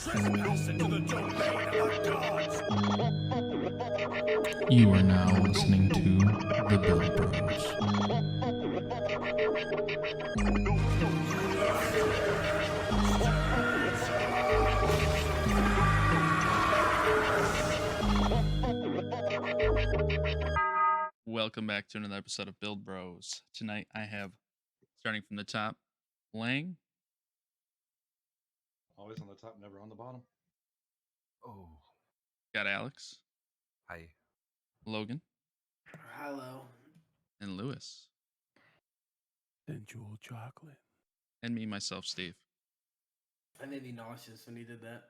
You are now listening to the Build Bros. Welcome back to another episode of Build Bros. Tonight I have, starting from the top, Lang. Always on the top, never on the bottom. Oh. Got Alex. Hi. Logan. Hello. And Lewis. Sensual chocolate. And me, myself, Steve. I made me nauseous when you did that.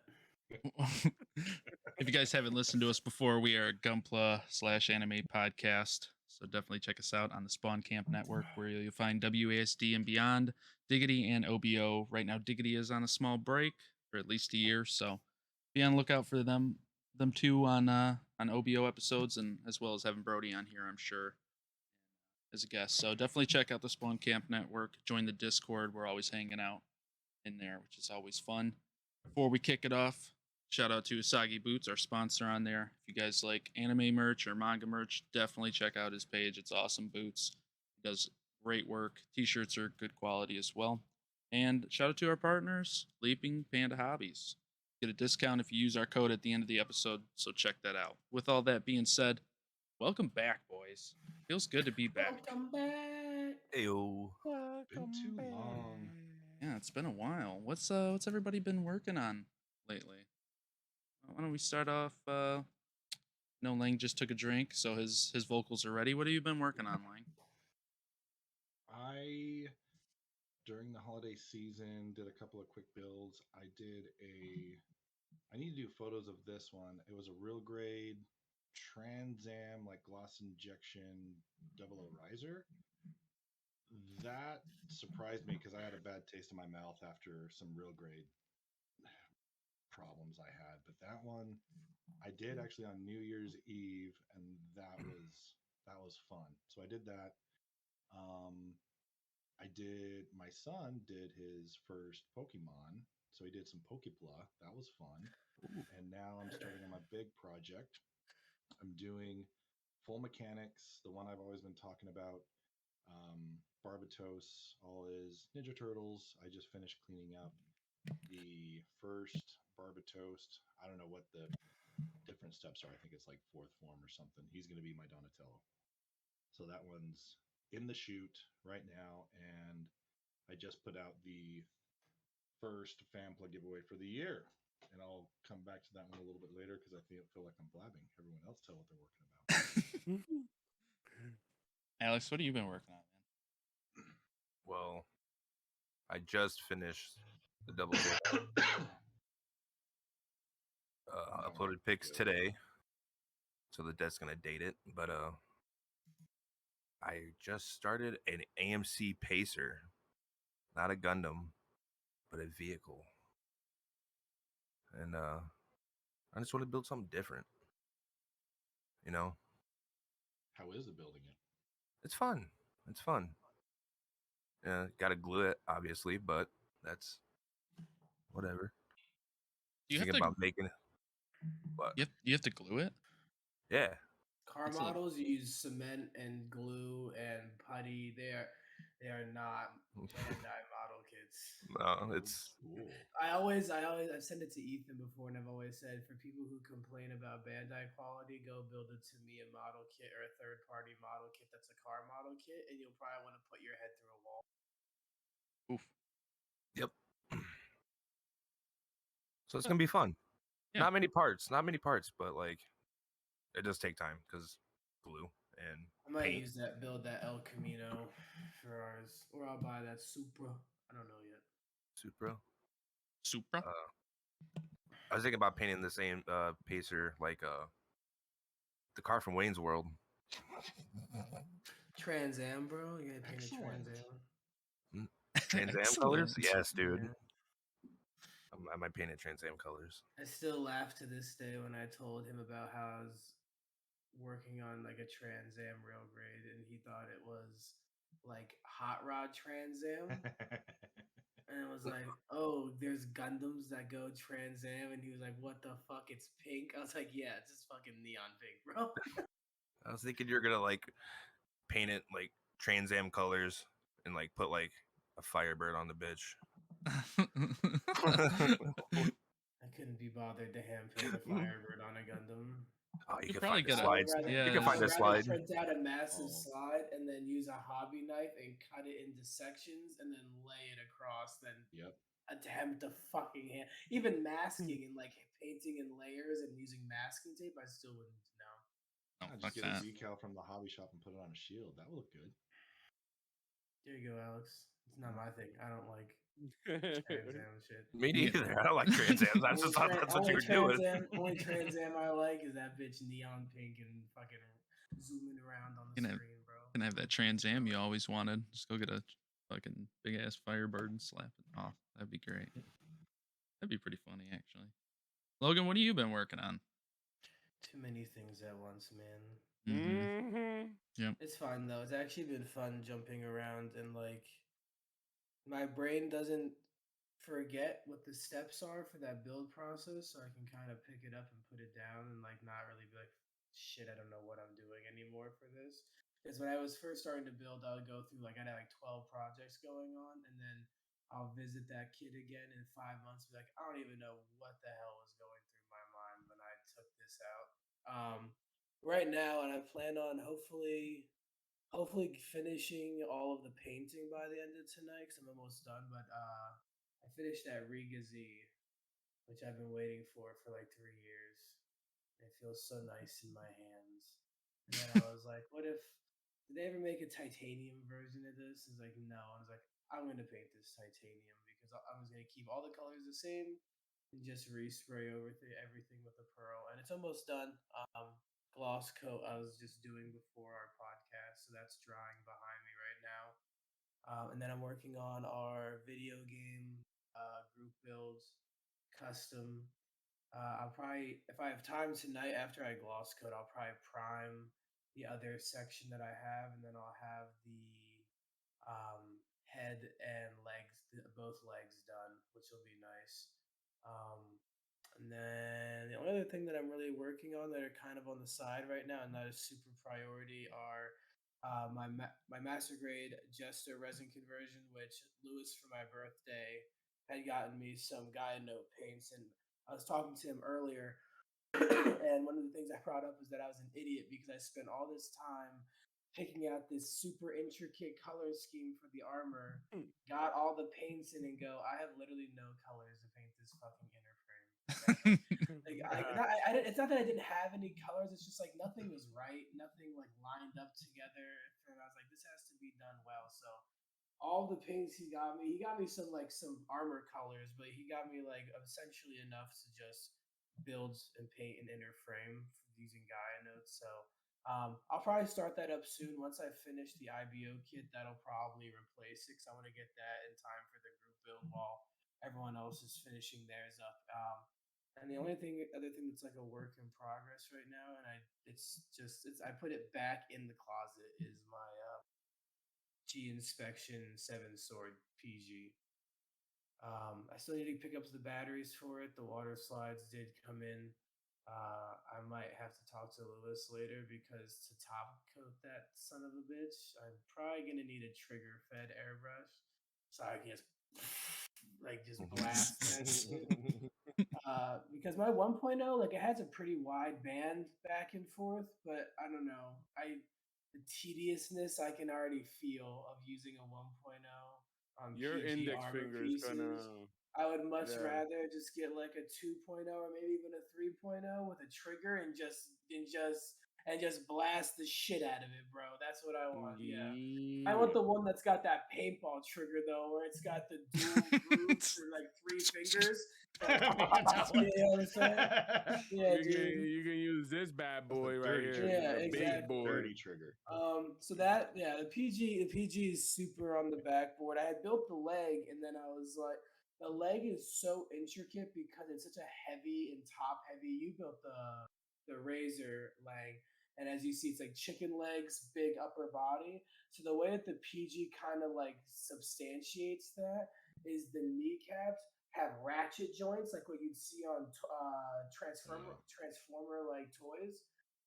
If you guys haven't listened to us before, we are a Gunpla/anime podcast. So definitely check us out on the Spawn Camp Network, where you'll find WASD and beyond, Diggity and OBO. Right now, Diggity is on a small break for at least a year, so be on the lookout for them two on OBO episodes, and as well as having Brody on here, I'm sure, as a guest. So definitely check out the Spawn Camp Network. Join the Discord. We're always hanging out in there, which is always fun. Before we kick it off, shout out to Usagiboots, our sponsor on there. If you guys like anime merch or manga merch, definitely check out his page. It's awesome boots. He does great work. T-shirts are good quality as well. And shout out to our partners, Leaping Panda Hobbies. Get a discount if you use our code at the end of the episode, so check that out. With all that being said, welcome back, boys. Feels good to be back. Welcome back. Ayo. Been too long. Yeah, it's been a while. What's everybody been working on lately? Why don't we start off? No, Lang just took a drink, so his vocals are ready. What have you been working on, Lang? During the holiday season, did a couple of quick builds. I need to do photos of this one. It was a real grade Trans Am, like gloss injection 00 riser. That surprised me because I had a bad taste in my mouth after some real grade problems I had. But that one I did actually on New Year's Eve, and that was fun. So I did that. My son did his first Pokemon, so he did some Pokepla. That was fun. Ooh. And now I'm starting on my big project. I'm doing full mechanics, the one I've always been talking about. Barbatos, all his Ninja Turtles. I just finished cleaning up the first Barbatos. I don't know what the different steps are. I think it's like fourth form or something. He's going to be my Donatello. So that one's in the shoot right now, and I just put out the first FanPlug giveaway for the year, and I'll come back to that one a little bit later because I feel like I'm blabbing. Everyone else tell what they're working about. Alex, what have you been working on, man? Well, I just finished the double uploaded pics today, so the dev's gonna date it. But I just started an AMC Pacer, not a Gundam, but a vehicle, and I just want to build something different. You know, How is it building it? it's fun. It's fun. Yeah, gotta glue it, obviously, but that's whatever. Do you have Thinking to about making it. What? you have to glue it? Yeah. Car models use cement and glue and putty. They are not Bandai model kits. No, it's Cool. I've sent it to Ethan before, and I've always said, for people who complain about Bandai quality, go build a Tamiya model kit or a third-party model kit that's a car model kit, and you'll probably want to put your head through a wall. Oof. Yep. So it's gonna be fun. Yeah. Not many parts, but like it does take time because glue and I might paint. use that, build that El Camino for ours, or I'll buy that Supra. I don't know yet. Supra? I was thinking about painting the same Pacer like the car from Wayne's World. Trans Am, bro. You gotta paint a Trans Am. Trans Am colors? Yes, dude. Yeah. I might paint it Trans Am colors. I still laugh to this day when I told him about how I was working on like a Trans Am rail grade, and he thought it was like hot rod Trans Am. And it was like, oh, there's Gundams that go Trans Am, and he was like, what the fuck? It's pink. I was like, yeah, it's just fucking neon pink, bro. I was thinking you're gonna like paint it like Trans Am colors and like put like a Firebird on the bitch. I couldn't be bothered to hand paint a Firebird on a Gundam. Oh, you You could probably find the get a- slides. yeah, You can find the I would rather slide. print out a massive Oh. slide and then use a hobby knife and cut it into sections and then lay it across than Yep. attempt to fucking hand. Even masking and like painting in layers and using masking tape, I still wouldn't know. Oh, Just fuck get that. a decal from the hobby shop and put it on a shield. That would look good. There you go, Alex. It's not my thing. I don't like Trans Am shit. Me Yeah. neither. I don't like Trans Ams. I just thought that's what you were doing. Only Trans Am I like is that bitch neon pink and fucking zooming around on the Can I- screen, bro. Can have that Trans Am you always wanted. Just go get a fucking big ass Firebird and slap it off. That'd be great. That'd be pretty funny, actually. Logan, what have you been working on? Too many things at once, man. Mm-hmm. It's fun though. It's actually been fun jumping around and like my brain doesn't forget what the steps are for that build process, so I can kind of pick it up and put it down and like not really be like, shit, I don't know what I'm doing anymore for this. Because when I was first starting to build, I would go through like I'd have like 12 projects going on, and then I'll visit that kid again in 5 months, be like, I don't even know what the hell was going through my mind when I took this out. Right now, and I plan on hopefully finishing all of the painting by the end of tonight because I'm almost done. But I finished that Riga Z, which I've been waiting for like 3 years. It feels so nice in my hands. And then I was like, what if, did they ever make a titanium version of this? It's like, no. I was like, I'm going to paint this titanium because I was going to keep all the colors the same and just respray over everything with a pearl. And it's almost done. Gloss coat I was just doing before our podcast, so that's drying behind me right now. And then I'm working on our video game group builds, custom. I'll probably, if I have time tonight after I gloss coat, I'll probably prime the other section that I have, and then I'll have the head and legs, both legs done, which will be nice. And then the only other thing that I'm really working on that are kind of on the side right now and not a super priority are my master grade Jester resin conversion, which Lewis for my birthday had gotten me some guide note paints, and I was talking to him earlier, and one of the things I brought up was that I was an idiot because I spent all this time picking out this super intricate color scheme for the armor, got all the paints in, and go, I have literally no colors to paint this fucking inner frame. It's not that I didn't have any colors. It's just like nothing was right. Nothing like lined up together. And I was like, this has to be done well. So all the paints he got me some like some armor colors, but he got me like essentially enough to just build and paint an inner frame using Gaia notes. So I'll probably start that up soon. Once I finish the IBO kit, that'll probably replace it because I want to get that in time for the group build while everyone else is finishing theirs up. And the other thing that's like a work in progress right now, and I put it back in the closet, is my G Inspection 7 Sword PG. I still need to pick up the batteries for it. The water slides did come in. I might have to talk to Lewis later because to top coat that son of a bitch, I'm probably gonna need a trigger fed airbrush so I can just blast that shit. Because my 1.0, like it has a pretty wide band back and forth, but I don't know. The tediousness I can already feel of using a 1.0 on Your PG index armor finger is pieces. gonna. I would much Yeah. rather just get like a 2.0 or maybe even a 3.0 with a trigger and just blast the shit out of it, bro. That's what I want. Yeah. I want the one that's got that paintball trigger though, where it's got the dual grooves for like 3 fingers. Like, you know what I'm saying? Yeah, You can use this bad boy right dirty here. trigger. Yeah, the big exactly. boy. Dirty trigger. So that the PG is super on the backboard. I had built the leg, and then I was like, the leg is so intricate because it's such a heavy and top heavy. You built the Razor leg, And as you see, it's like chicken legs, big upper body. So the way that the PG kind of like substantiates that is the kneecaps have ratchet joints, like what you'd see on Transformer like toys.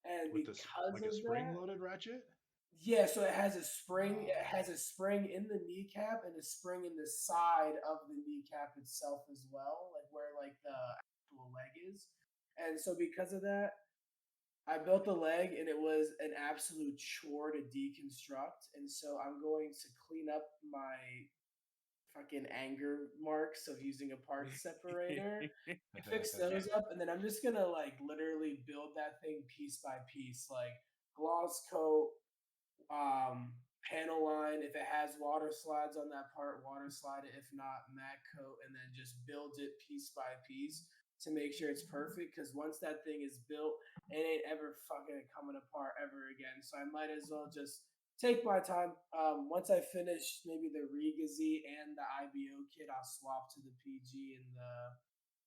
And With because like a of that, spring-loaded ratchet. yeah, so it has a spring. It has a spring in the kneecap and a spring in the side of the kneecap itself as well, like where like the actual leg is. And so because of that, I built the leg and it was an absolute chore to deconstruct. And so I'm going to clean up my fucking anger marks of using a parts separator, fix those up, and then I'm just gonna like literally build that thing piece by piece, like gloss coat, panel line. If it has water slides on that part, water slide it. If not, matte coat, and then just build it piece by piece to make sure it's perfect. Because once that thing is built, it ain't ever fucking coming apart ever again. So I might as well just take my time. Once I finish maybe the Regazy and the IBO kit, I'll swap to the PG and the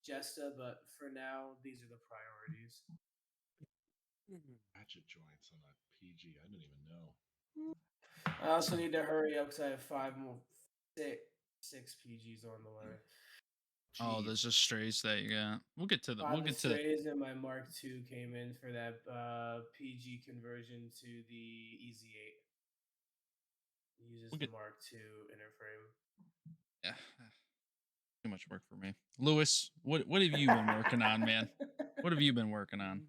Jesta. But for now, these are the priorities. Ratchet joints on a PG. I didn't even know. I also need to hurry up because I have six PGs on the way. Oh, Jeez. there's just strays that you got. We'll get to the. We'll Five get to. strays and my Mark II came in for that PG conversion to the Easy 8. Uses We'll the get- Mark II inner frame. Yeah, too much work for me. Lewis, what have you been working on, man? What have you been working on?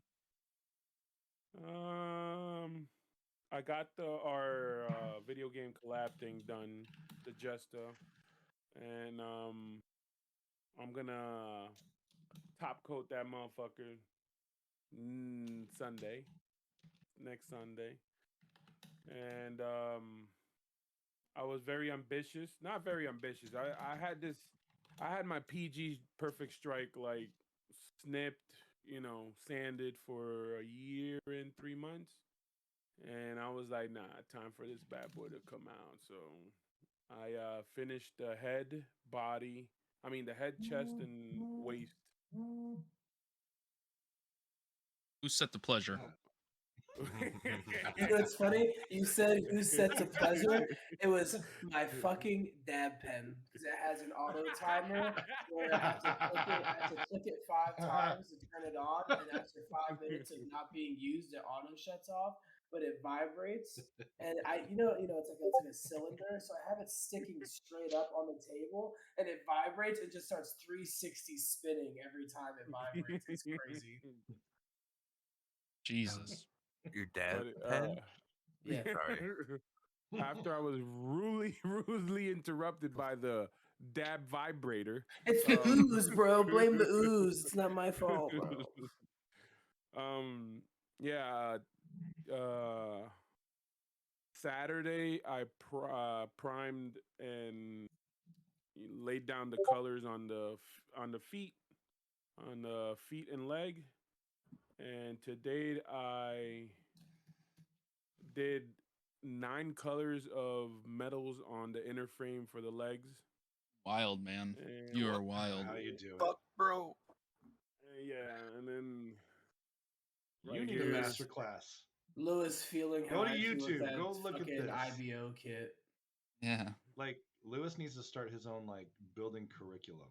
I got our video game collab thing done, the Jesta, and I'm gonna top coat that motherfucker Sunday, next Sunday, and I was very ambitious, not very ambitious. I had my PG Perfect Strike like snipped, sanded for a year and 3 months. And I was like, nah, time for this bad boy to come out. So I finished the head, chest, and waist. Who set the pleasure? You know what's funny? You said who set to pleasure? It was my fucking dab pen because it has an auto timer where I have to click it 5 times to turn it on, and after 5 minutes of not being used, it auto shuts off, but it vibrates. And it's like a cylinder, so I have it sticking straight up on the table, and it vibrates. It just starts 360 spinning every time it vibrates. It's crazy. Jesus. Your dad But, pen? Yeah. Sorry. After I was rudely interrupted by the dab vibrator. It's the ooze, bro. Blame the ooze. It's not my fault, bro. Yeah. Saturday, I primed and laid down the colors on the feet, and leg. And today I did 9 colors of metals on the inner frame for the legs. Wild, man. And You are wild. How you do it? Fuck, bro. yeah, and then You need a master class. Lewis feeling Go how to I feel YouTube. with that Go look at fucking this. IBO kit. Yeah. Like Lewis needs to start his own like building curriculum.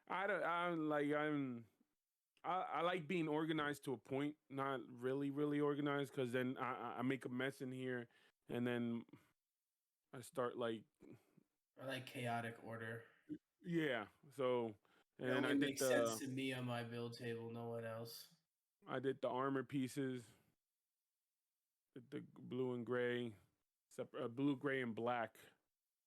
I like being organized to a point, not really organized, because then I make a mess in here, and then I start like I like chaotic order. yeah. So It and only I did makes sense to me on my build table, no one else. I did the armor pieces, the blue and gray, blue, gray, and black.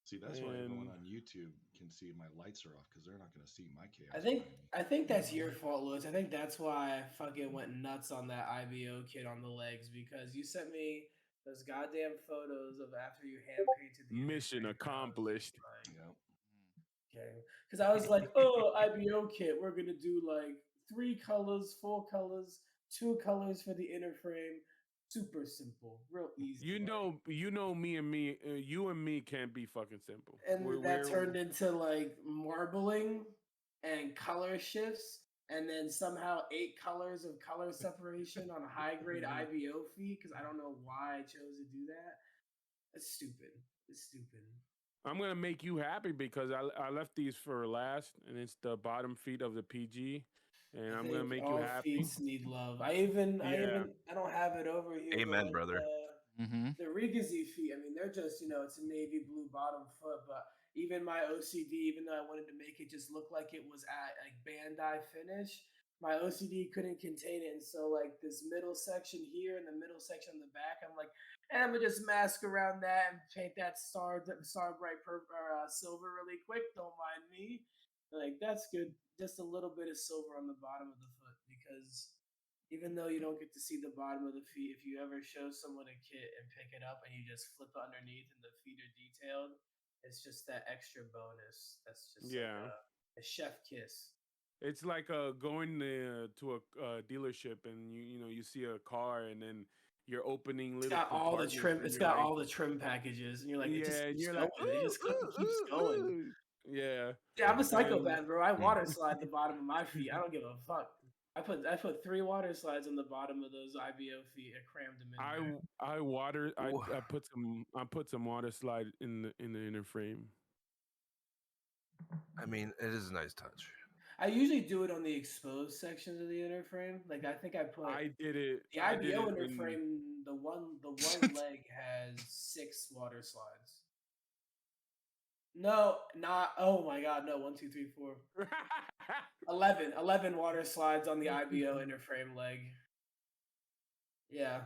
See, that's why everyone And- on YouTube can see my lights are off because they're not going to see my chaos. I think that's your fault, Lewis. I think that's why I fucking went nuts on that IBO kit on the legs, because you sent me those goddamn photos of after you hand painted the Mission inner frame, and I was accomplished. just like, Yep. okay, because I was like, oh, IBO kit, we're gonna do like 3 colors, 4 colors, 2 colors for the inner frame. Super simple, real easy. You know me and me, you and me can't be fucking simple. And that turned into like marbling and color shifts. and then somehow 8 colors of color separation on a high grade IBO feet because I don't know why I chose to do that. It's stupid. It's stupid. I'm gonna make you happy because I left these for last, and it's the bottom feet of the PG, and I'm gonna make you all happy. feet need love. I don't have it over here. Amen, but, brother. Mm-hmm. The Rigazi feet, I mean, they're just, it's a navy blue bottom foot, but even my OCD, even though I wanted to make it just look like it was at like Bandai finish, my OCD couldn't contain it. And so like this middle section here and the middle section on the back, I'm like, and I'm gonna just mask around that and paint that star bright silver really quick. Don't mind me. Like that's good. Just a little bit of silver on the bottom of the foot because even though you don't get to see the bottom of the feet, if you ever show someone a kit and pick it up and you just flip it underneath and the feet are detailed, it's just that extra bonus. That's just like a chef kiss. It's like going to a dealership and you see a car and then you're opening It's little got all the compartments trim. and It's you're got like, all the trim packages, and you're like, it just and keeps you're going. like, It just keeps going. ooh. Yeah. Yeah, I'm a And psychopath, bro. I water slide the bottom of my feet. I don't give a fuck. I put 3 water slides on the bottom of those IBO feet. I crammed them in there. I put some water slide in the inner frame. I mean, it is a nice touch. I usually do it on the exposed sections of the inner frame. Like I think I put I did it. the I did IBO it inner in, frame. The one leg has 6 water slides. No, not. Oh my god, no. 1, 2, 3, 4. 11 water slides on the IBO inner frame leg. Yeah.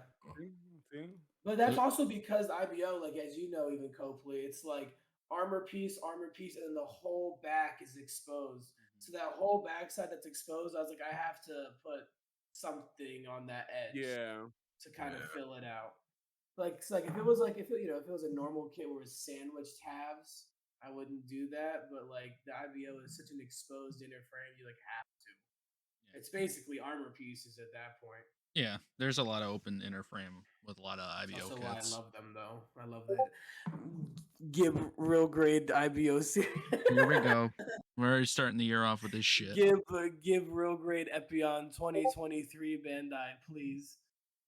See? But that's also because IBO, like as you know, even Copley, it's like armor piece, and then the whole back is exposed. So that whole backside that's exposed, I was like, I have to put something on that edge to kind of fill it out. Like it's like if it was a normal kit where it's sandwiched halves, I wouldn't do that. But like the IBO is such an exposed inner frame, you like have to. Yeah. It's basically armor pieces at that point. Yeah, there's a lot of open inner frame with a lot of IBO That's also kits. why I love them, though. I love that. Give real grade IBO series. Here we go. We're already starting the year off with this shit. Give real grade Epion 2023 Bandai, please.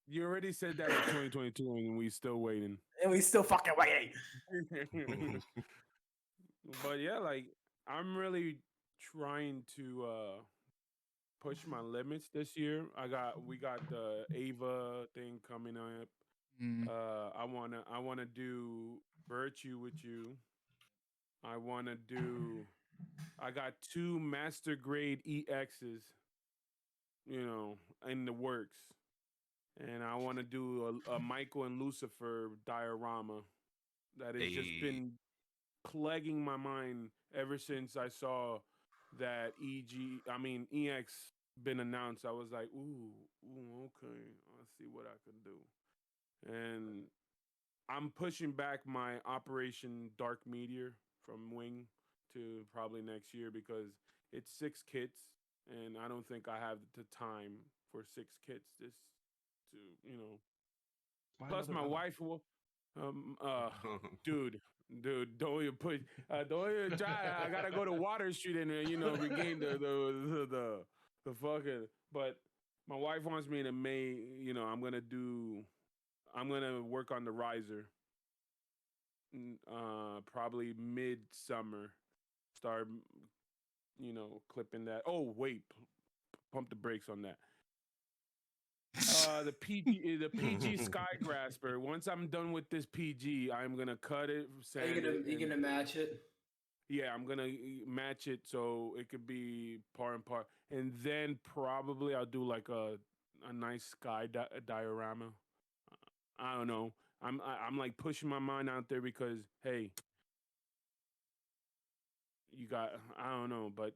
You already said that in 2022 and we still waiting. And we still fucking waiting. But yeah, like I'm really trying to push my limits this year. We got the Ava thing coming up. Mm. I wanna do Virtue with you. I got 2 master grade EXs, in the works. And I want to do a Michael and Lucifer diorama that has just been plaguing my mind ever since I saw that EX been announced. I was like, ooh, okay, let's see what I can do. And I'm pushing back my Operation Dark Meteor from Wing to probably next year because it's 6 kits, and I don't think I have the time for 6 kits. Plus my wife will, dude, don't even try. I gotta go to Water Street and regain the fucking. But my wife wants me to I'm gonna work on the riser. Probably midsummer. Start, clipping that. Oh wait, pump the brakes on that. The PG Sky Grasper. Once I'm done with this PG, I'm gonna cut it. Are you gonna match it? Yeah, I'm gonna match it so it could be par and par, and then probably I'll do like a nice sky diorama. I don't know. I'm like pushing my mind out there because hey, I don't know, but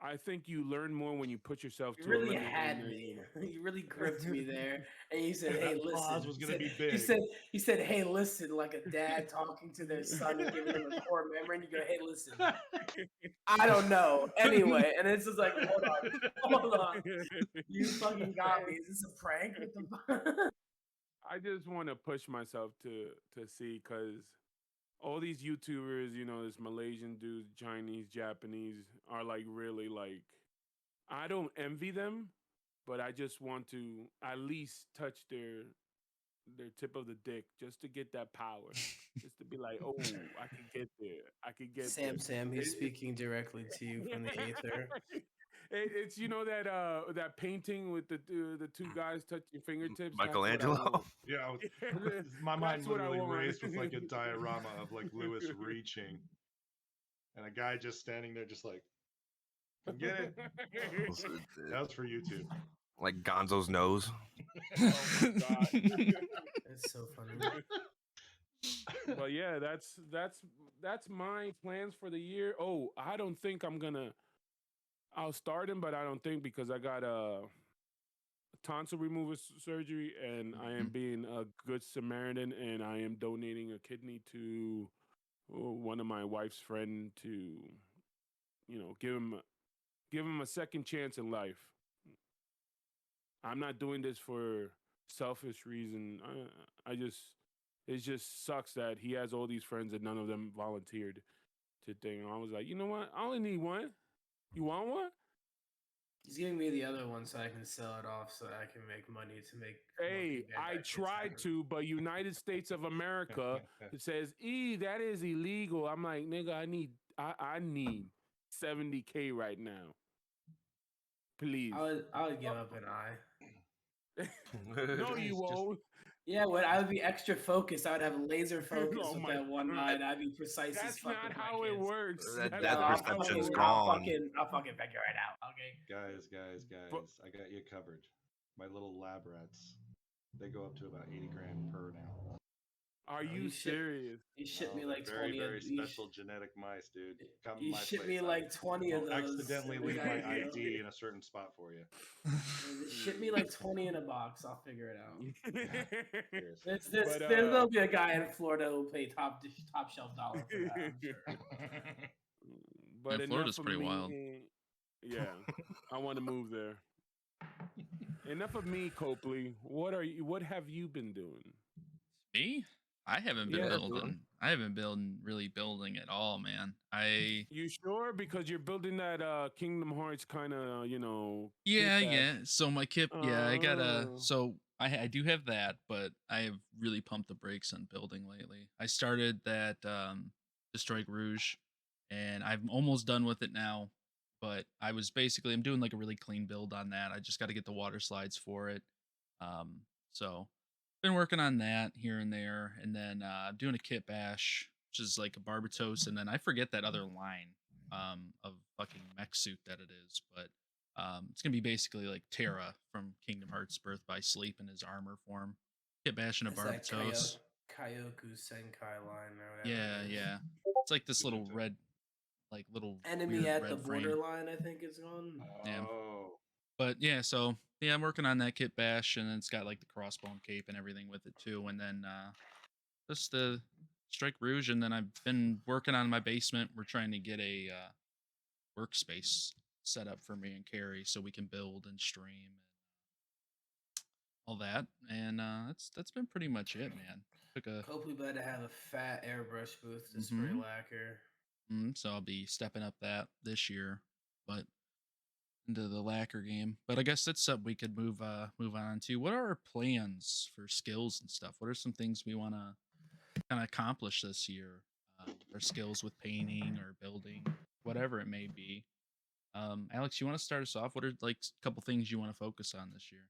I think you learn more when you put yourself to a limit. You really had me. You really gripped me there, and you said, "Hey, listen." Pause was gonna be big. You said, "Hey, listen," like a dad talking to their son and giving them a core memory, and you go, "Hey, listen." I don't know. Anyway, and it's just like, hold on. You fucking got me. Is this a prank? What the I just want to push myself to see because all these YouTubers, this Malaysian dudes, Chinese, Japanese, are like really like I don't envy them, but I just want to at least touch their tip of the dick just to get that power. Just to be like, oh, I can get there. I can get there. Sam, he's speaking directly to you from the aether. It's that painting with the two guys touching fingertips. Michelangelo. Yeah, That's my mind what I literally want. raced with like a diorama of like Lewis reaching, and a guy just standing there, just like, come get it. That was for YouTube. Like Gonzo's nose. Oh my god. It's so funny. But yeah, that's my plans for the year. Oh, I don't think I'll start him, but I don't think, because I got a tonsil removal surgery, and I am being a good Samaritan, and I am donating a kidney to one of my wife's friend to, give him a second chance in life. I'm not doing this for selfish reason. It just sucks that he has all these friends and none of them volunteered to thing. I was like, you know what? I only need one. You want one? He's giving me the other one so I can sell it off so I can make money to make. Hey, I tried to, but United States of America, it says, that is illegal. I'm like, nigga, I need 70K right now. Please. I would give up an eye. No, you won't. Yeah, when I would be extra focused, I would have laser focus Oh with my that one God. eye, and I'd be precise as That's fuck. not with my how it kids. works. That That's depth not how it perception's works. gone. I'll fucking figure it out. Okay. Guys, But- I got you covered. My little lab rats, they go up to about 80 grand per now. Are Oh, you you shit- serious? You shipped me they're like very, 20 very of these. special genetic mice, dude. Come You my shipped place. me like 20 of I'll those. accidentally and leave then my I, you know, ID in a certain spot for you. Just ship me like 20 in a box. I'll figure it out. Seriously. There'll be a guy in Florida who'll pay top shelf dollar for that, I'm sure. But Yeah, Florida's enough of pretty wild. me. Yeah, I want to move there. Enough of me, Copley. What have you been doing? Me? I haven't been Yeah, building. I haven't been really building at all, man. You sure? Because you're building that Kingdom Hearts kind of, Yeah, kit yeah. So my kit, yeah, I got a. Oh. So I do have that, but I have really pumped the brakes on building lately. I started that Destroy Rouge, and I'm almost done with it now. But I'm doing like a really clean build on that. I just got to get the water slides for it. So been working on that here and there, and then I'm doing a kit bash, which is like a Barbatos, and then I forget that other line of fucking mech suit that it is, but it's gonna be basically like Terra from Kingdom Hearts Birth by Sleep in his armor form. Kit bash and a It's that Barbatos. Kyoku Senkai line or whatever. Yeah, it is. yeah. It's like this little red, Enemy weird at red the frame. borderline, I think it's on. Yeah. Oh. But yeah, so yeah, I'm working on that kit bash, and then it's got like the crossbone cape and everything with it too, and then just the Strike Rouge, and then I've been working on my basement. We're trying to get a workspace set up for me and Carrie so we can build and stream and all that, and that's been pretty much it, man. Took a Hope we better have a fat airbrush booth to spray Mhm. lacquer. so I'll be stepping up that this year, but into the lacquer game. But I guess that's something we could move on to. What are our plans for skills and stuff? What are some things we want to kind of accomplish this year? Our skills with painting or building, whatever it may be. Alex, you want to start us off? What are like a couple things you want to focus on this year?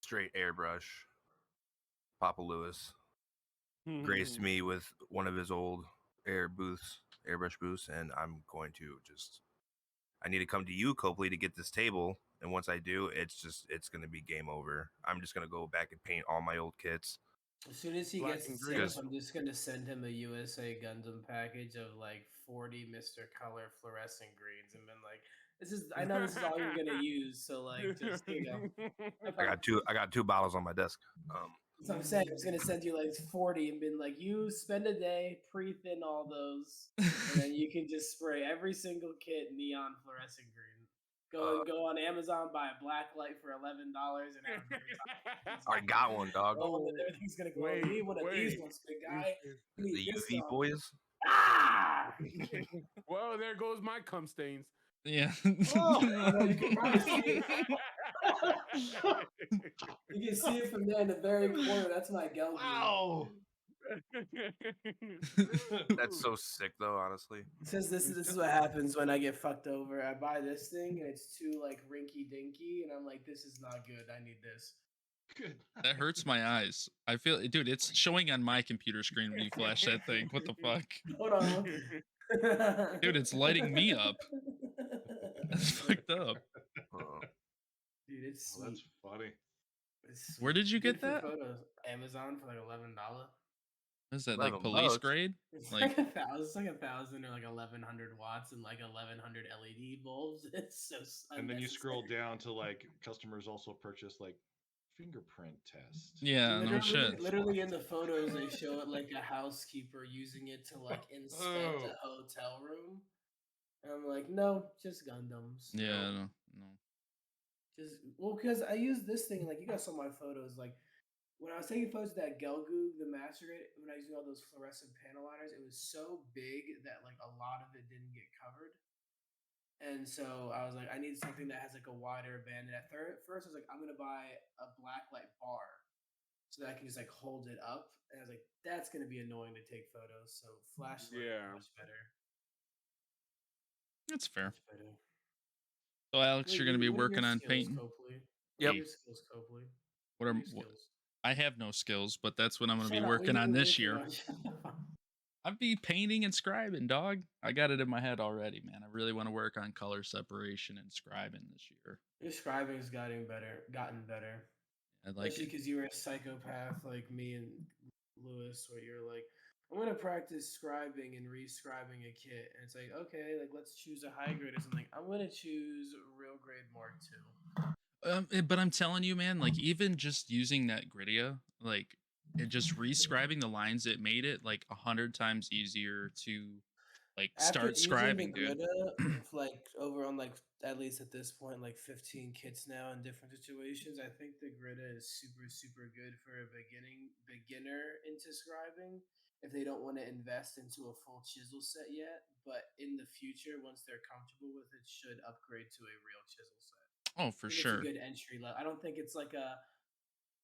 Straight airbrush. Papa Lewis graced me with one of his old airbrush booths, and I'm going to I need to come to you, Copley, to get this table. And once I do, it's going to be game over. I'm just going to go back and paint all my old kits. As soon as he Black gets and the green. tip, I'm just gonna send him a USA Gundam package of like 40 Mr. Color fluorescent greens, and been like, I know this is all you're gonna use, so like, just I got two bottles on my desk. That's what I'm saying. I'm just gonna send you like 40 and been like, you spend a day, pre-thin all those, and then you can just spray every single kit neon fluorescent green. Go on Amazon, buy a black light for $11 and have a great time. I got one, dog. Everything's gonna go. You need one of these ones, big guy. You need The this UV one. boys. Ah! Well, there goes my cum stains. Yeah. Oh! No, you can probably see it. You can see it from there in the very corner. That's my Gelgu. Wow! That's so sick, though. Honestly, It says this is what happens when I get fucked over. I buy this thing and it's too like rinky dinky, and I'm like, this is not good. I need this. Good. That hurts my eyes. I feel, dude, it's showing on my computer screen when you flash that thing. What the fuck? Hold on. Dude, it's lighting me up. That's fucked up. Dude, it's Oh, that's sweet. funny. It's Where did you good get for that? photos. Amazon for like $11. Is that like $11 police grade? It's Like, like 1,000. It's like 1,000 or like 1,100 watts and like 1,100 LED bulbs. It's so And then you scroll unnecessary. down to like customers also purchase like fingerprint test. yeah, no shit. Literally in the photos, they show it like a housekeeper using it to like inspect a hotel room. And I'm like, no, just Gundams. Yeah, no. Just well, because I use this thing. Like you guys saw my photos. Like when I was taking photos of that Gelgu, the Master Grade, when I was using all those fluorescent panel liners, it was so big that like a lot of it didn't get covered. And so I was like, I need something that has like a wider band. And at first, I was like, I'm gonna buy a blacklight bar so that I can just like hold it up. And I was like, that's gonna be annoying to take photos. So flashlight, Yeah. much better. That's fair. Much better. So, Alex, you're going to be What are your working on skills, painting? Copley? Yep. What are your skills, Copley? What are your what, skills? I have no skills, but that's what I'm going to be Shut up, working what are on you this working year. on? I'd be painting and scribing, dog. I got it in my head already, man. I really want to work on color separation and scribing this year. Your scribing's gotten better. I like Especially it. because you were a psychopath like me and Lewis, where you're like, I'm gonna practice scribing and re-scribing a kit, and it's like, okay, like let's choose a high grade or something. I'm gonna choose real grade Mark II. But I'm telling you, man, like even just using that Grittia, like it just re-scribing the lines, it made it like 100 times easier to like After start using the scribing, dude. Greta, like over on like at least at this point, like 15 kits now in different situations, I think the Greta is super good for a beginner into scribing if they don't want to invest into a full chisel set yet. But in the future, once they're comfortable with it, should upgrade to a real chisel set. Oh, for I think it's a sure. good entry level. I don't think it's like a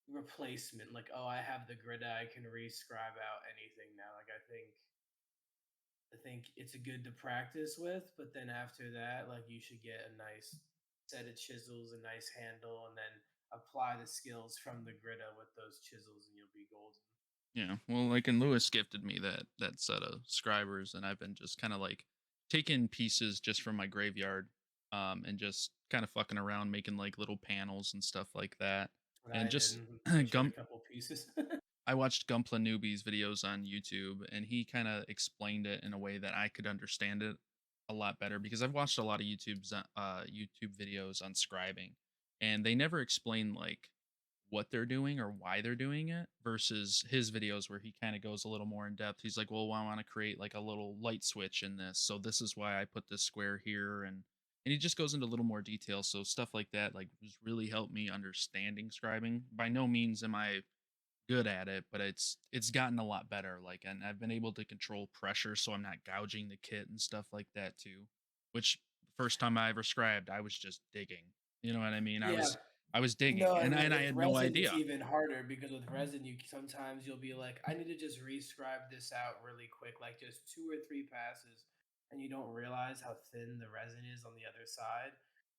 replacement. Like, oh, I have the Greta, I can re-scribe out anything now. Like, I think it's a good to practice with, but then after that, like you should get a nice set of chisels, a nice handle, and then apply the skills from the Grita with those chisels, and you'll be golden. Yeah. Well, like, and Lewis gifted me that set of scribers, and I've been just kind of like taking pieces just from my graveyard, and just kind of fucking around making like little panels and stuff like that. But And I just didn't. gum A couple pieces. I watched Gumpla Newbie's videos on YouTube, and he kind of explained it in a way that I could understand it a lot better because I've watched a lot of YouTube videos on scribing, and they never explain like what they're doing or why they're doing it versus his videos where he kind of goes a little more in depth. He's like, well, I want to create like a little light switch in this, so this is why I put this square here, and he just goes into a little more detail. So stuff like that like has really helped me understanding scribing. By no means am I good at it, but it's gotten a lot better. Like, and I've been able to control pressure, so I'm not gouging the kit and stuff like that too. Which first time I ever scribed, I was just digging. You know what I mean? Yeah. I was digging, No, and and I with had no resin, idea. it's even harder because with resin, you sometimes you'll be like, I need to just re-scribe this out really quick, like just 2 or 3 passes, and you don't realize how thin the resin is on the other side,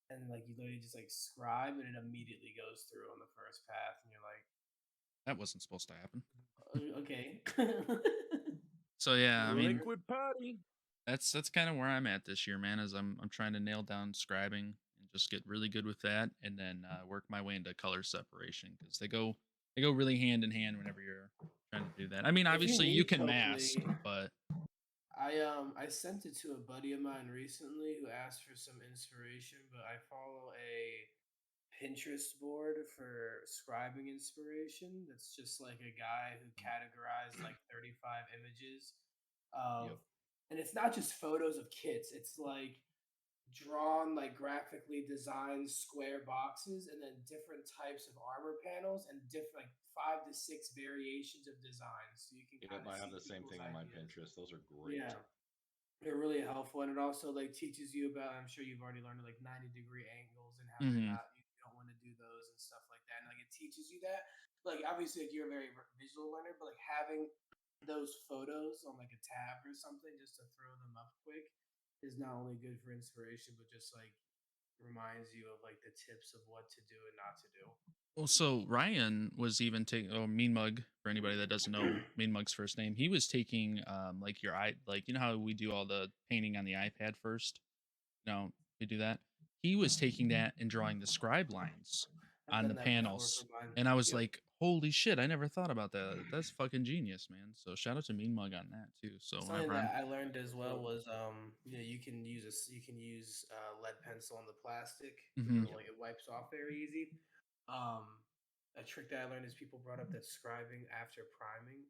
and like you literally just like scribe, and it immediately goes through on the first pass, and you're like, That wasn't supposed to happen. okay. So yeah, I mean, Liquid putty. that's kind of where I'm at this year, man. Is I'm trying to nail down scribing and just get really good with that, and then work my way into color separation because they go really hand in hand whenever you're trying to do that. I mean, If you obviously you need can mask, Copley, but I sent it to a buddy of mine recently who asked for some inspiration, but I follow a Pinterest board for scribing inspiration. That's just like a guy who categorized like 35 images of, Yep. and it's not just photos of kits. It's like drawn, like graphically designed square boxes, and then different types of armor panels and different like 5 to 6 variations of designs. So you can Yep, kind of I have see the same people's thing on my ideas. Pinterest. Those are great. Yeah. They're really helpful, and it also like teaches you about. I'm sure you've already learned like 90-degree angles and how they're Hmm. not. You don't want to do those and stuff like that. And like it teaches you that. Like obviously, like you're a very visual learner, but like having those photos on like a tab or something just to throw them up quick is not only good for inspiration, but just like reminds you of like the tips of what to do and not to do. Well, so Ryan was even taking Mean Mug for anybody that doesn't know Mean Mug's first name. He was taking like your eye, like you know how we do all the painting on the iPad first. No, we do that. He was taking that and drawing the scribe lines I've on done the that before panels, for mine. and I was Yep. like, "Holy shit! I never thought about that. That's fucking genius, man." So shout out to Mean Mug on that too. So Something whenever I'm, that I learned as well was you can use lead pencil on the plastic Mhm. for like it wipes off very easy. Um, a trick that I learned is people brought up that scribing after priming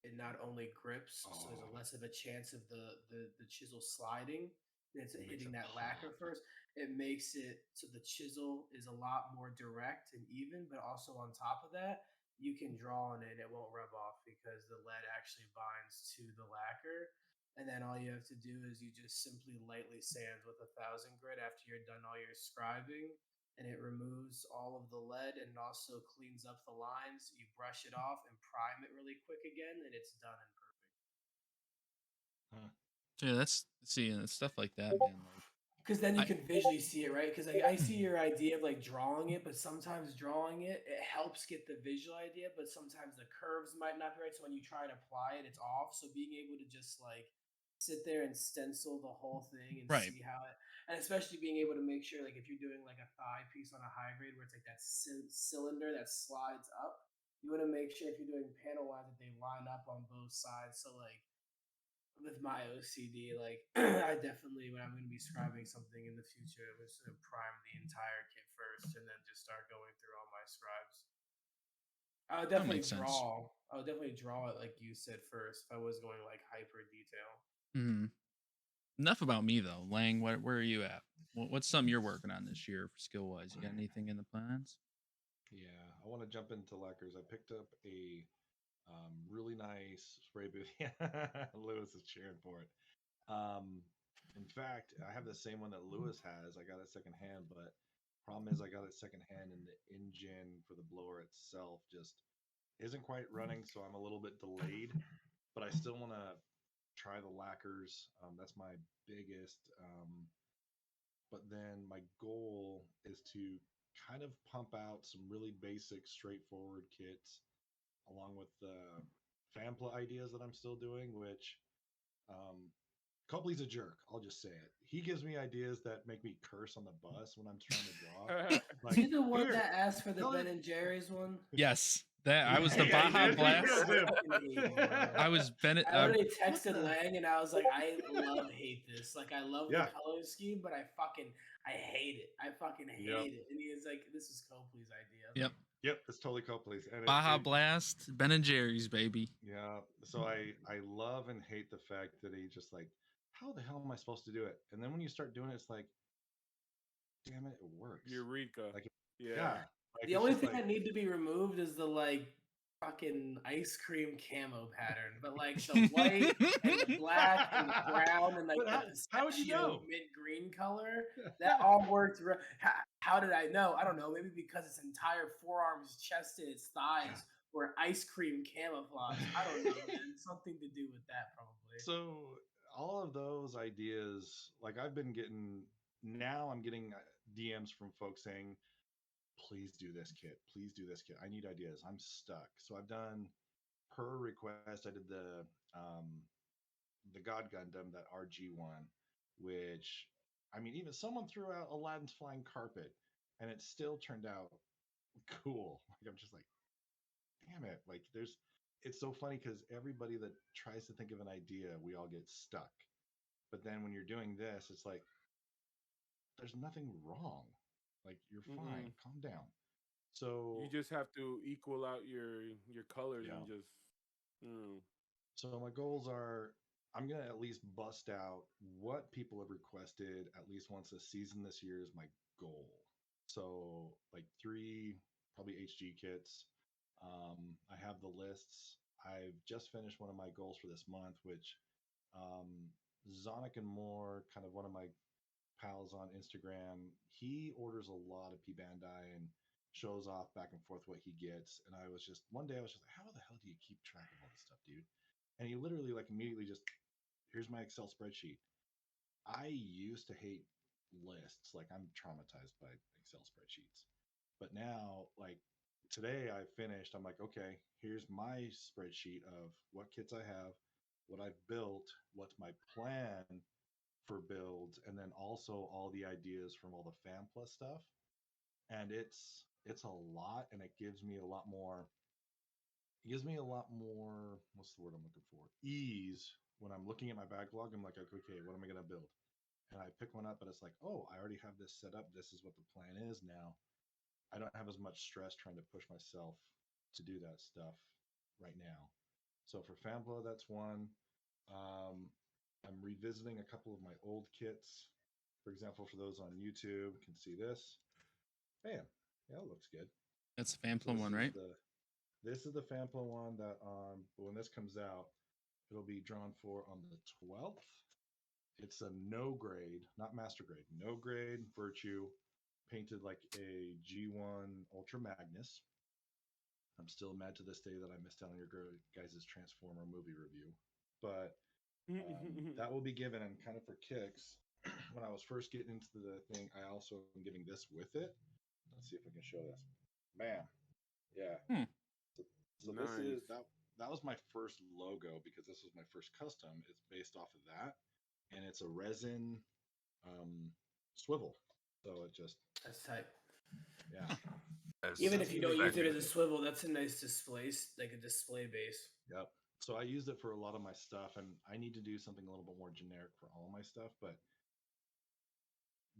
it not only grips, so there's a Oh, less of a chance of the chisel sliding than it's it makes hitting it that lacquer pop. first. It makes it so the chisel is a lot more direct and even, but also on top of that, you can draw on it and it won't rub off because the lead actually binds to the lacquer. And then all you have to do is you just simply lightly sand with 1,000 grit after you're done all your scribing, and it removes all of the lead and also cleans up the lines. You brush it off and prime it really quick again, and it's done and perfect. Huh. yeah, that's see, and stuff like that, man. Like Because then you I, can visually see it, right? Because like, I see your idea of like drawing it, but sometimes drawing it helps get the visual idea, but sometimes the curves might not be right. So when you try and apply it, it's off. So being able to just like sit there and stencil the whole thing and right, see how it, and especially being able to make sure like if you're doing like a thigh piece on a high grade where it's like that cylinder that slides up, you want to make sure if you're doing panel lines that they line up on both sides. So like with my OCD, like I definitely when I'm going to be scribing something in the future, I'm just going to prime the entire kit first and then just start going through all my scribes. I would that definitely makes sense. draw. I would definitely draw it like you said first if I was going like hyper detail. Hmm. Enough about me though, Lang. Where are you at? What's something you're working on this year, skill wise? You got anything in the plans? Yeah, I want to jump into lacquers. I picked up a really nice spray booth. Lewis is cheering for it. Um, in fact, I have the same one that Lewis has. I got it secondhand, but problem is I got it secondhand, and the engine for the blower itself just isn't quite running, so I'm a little bit delayed. But I still want to try the lacquers. That's my biggest. But then my goal is to kind of pump out some really basic, straightforward kits along with the Fampla ideas that I'm still doing, which Copley's a jerk. I'll just say it. He gives me ideas that make me curse on the bus when I'm trying to draw. Is Like, he the one here, that asked for the tell Ben it. and Jerry's one? Yes, that I Yeah, was the yeah, he Baja did. He Blast. killed I him. fucking hate it, bro. I was Bennett. I literally What texted the? Lang and I was like, I love hate this. Like I love the Yeah. color scheme, but I hate it. I fucking Yep. hate it. And he was like, this is Copley's idea. I was Yep, like, Yep. It's totally Copley's, and Baja Blast, Ben and Jerry's, baby. yeah. So I love and hate the fact that he just like, how the hell am I supposed to do it? And then when you start doing it, it's like, damn it, it works. Eureka. Like, Yeah. yeah. Like the it's only just thing like, that need to be removed is the like fucking ice cream camo pattern. But like the white and the black and the brown and like but the how would you pistachio know? mint green color, that all worked. How did I know? I don't know. Maybe because its entire forearms, chest, and its thighs were ice cream camouflage. I don't know, man. Something to do with that, probably. So all of those ideas, like I've been getting now, I'm getting DMs from folks saying, "Please do this kit. Please do this kit. I need ideas. I'm stuck." So I've done per request. I did the God Gundam, that RG one, which I mean, even someone threw out Aladdin's flying carpet, and it still turned out cool. Like I'm just like, damn it! Like there's, it's so funny because everybody that tries to think of an idea, we all get stuck. But then when you're doing this, it's like there's nothing wrong. Like you're fine. Mm-mm. Calm down. You So just have to equal out your colors yeah. and just. Mm. So my goals are I'm gonna at least bust out what people have requested at least once a season this year is my goal. So like three probably HG kits. I have the lists. I've just finished one of my goals for this month, which um, Zonic and More, kind of one of my pals on Instagram, he orders a lot of P Bandai and shows off back and forth what he gets. And I was just one day I was just like, how the hell do you keep track of all this stuff, dude? And he literally like immediately just, here's my Excel spreadsheet. I used to hate lists. Like I'm traumatized by Excel spreadsheets. But now, like today I finished, I'm like, okay, here's my spreadsheet of what kits I have, what I've built, what's my plan for builds, and then also all the ideas from all the Fan Plus stuff. And it's a lot, and it gives me a lot more. It gives me a lot more. What's the word I'm looking for? Ease when I'm looking at my backlog. I'm like, okay, what am I gonna build? And I pick one up, and it's like, oh, I already have this set up. This is what the plan is now. I don't have as much stress trying to push myself to do that stuff right now. So for Fanpla, that's one. Um, I'm revisiting a couple of my old kits. For example, for those on YouTube, can see this. Bam, yeah, it looks good. That's the Fanplum one, right? This is the Fanpla one that when this comes out, it'll be drawn for on the 12th. It's a no grade, not master grade, no grade Virtue, painted like a G1 Ultra Magnus. I'm still mad to this day that I missed out on your guys' Transformer movie review. But that will be given, and kind of for kicks. When I was first getting into the thing, I also am giving this with it. Let's see if I can show this. Bam. Yeah. So Nice. this is that was my first logo because this was my first custom. It's based off of that, and it's a resin swivel. So it just That's tight. yeah. Even if you don't use it as a with swivel, that's a nice display, like a display base. Yep. So I used it for a lot of my stuff, and I need to do something a little bit more generic for all my stuff. But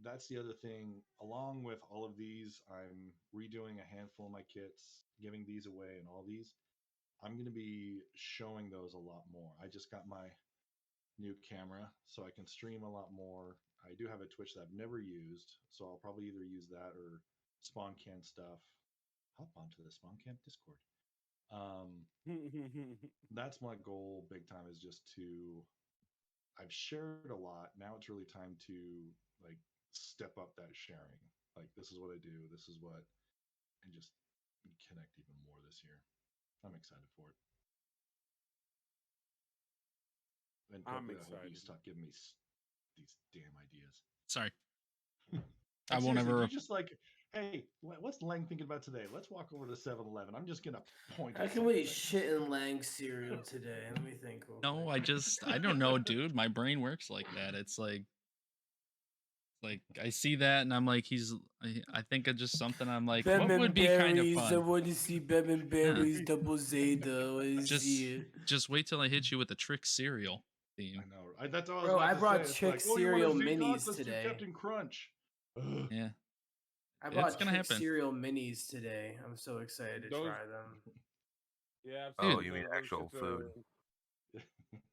that's the other thing. Along with all of these, I'm redoing a handful of my kits, giving these away, and all these. I'm going to be showing those a lot more. I just got my new camera, so I can stream a lot more. I do have a Twitch that I've never used, so I'll probably either use that or Spawn Can stuff. Hop onto the Spawn Camp Discord. That's my goal big time, is just to, I've shared a lot. Now it's really time to like step up that sharing. Like this is what I do, this is what, and just connect even more this year. I'm excited for it. And I'm I hope you excited. stop giving me these damn ideas. Sorry. I won't seriously, ever. you're just like, hey, what's Lang thinking about today? Let's walk over to 7-Eleven. I'm just gonna point. How at can we something. shit in Lang cereal today? Let me think. real No, quick. I don't know, dude. My brain works like that. It's like I see that and I'm like, I think of just something. I'm like, what would be kind of I fun? want to see Bevan Berries double Zeta. Just wait till I hit you with the trick cereal theme. I know. That's all I was Bro, about I to brought say. It's Chick like, oh, you cereal want to see minis Let's today. do Captain Crunch. Ugh. Yeah. I bought It's gonna Chick happen. cereal minis today. I'm so excited to Those- try them. Yeah. I've Oh, seen you mean those actual shits food?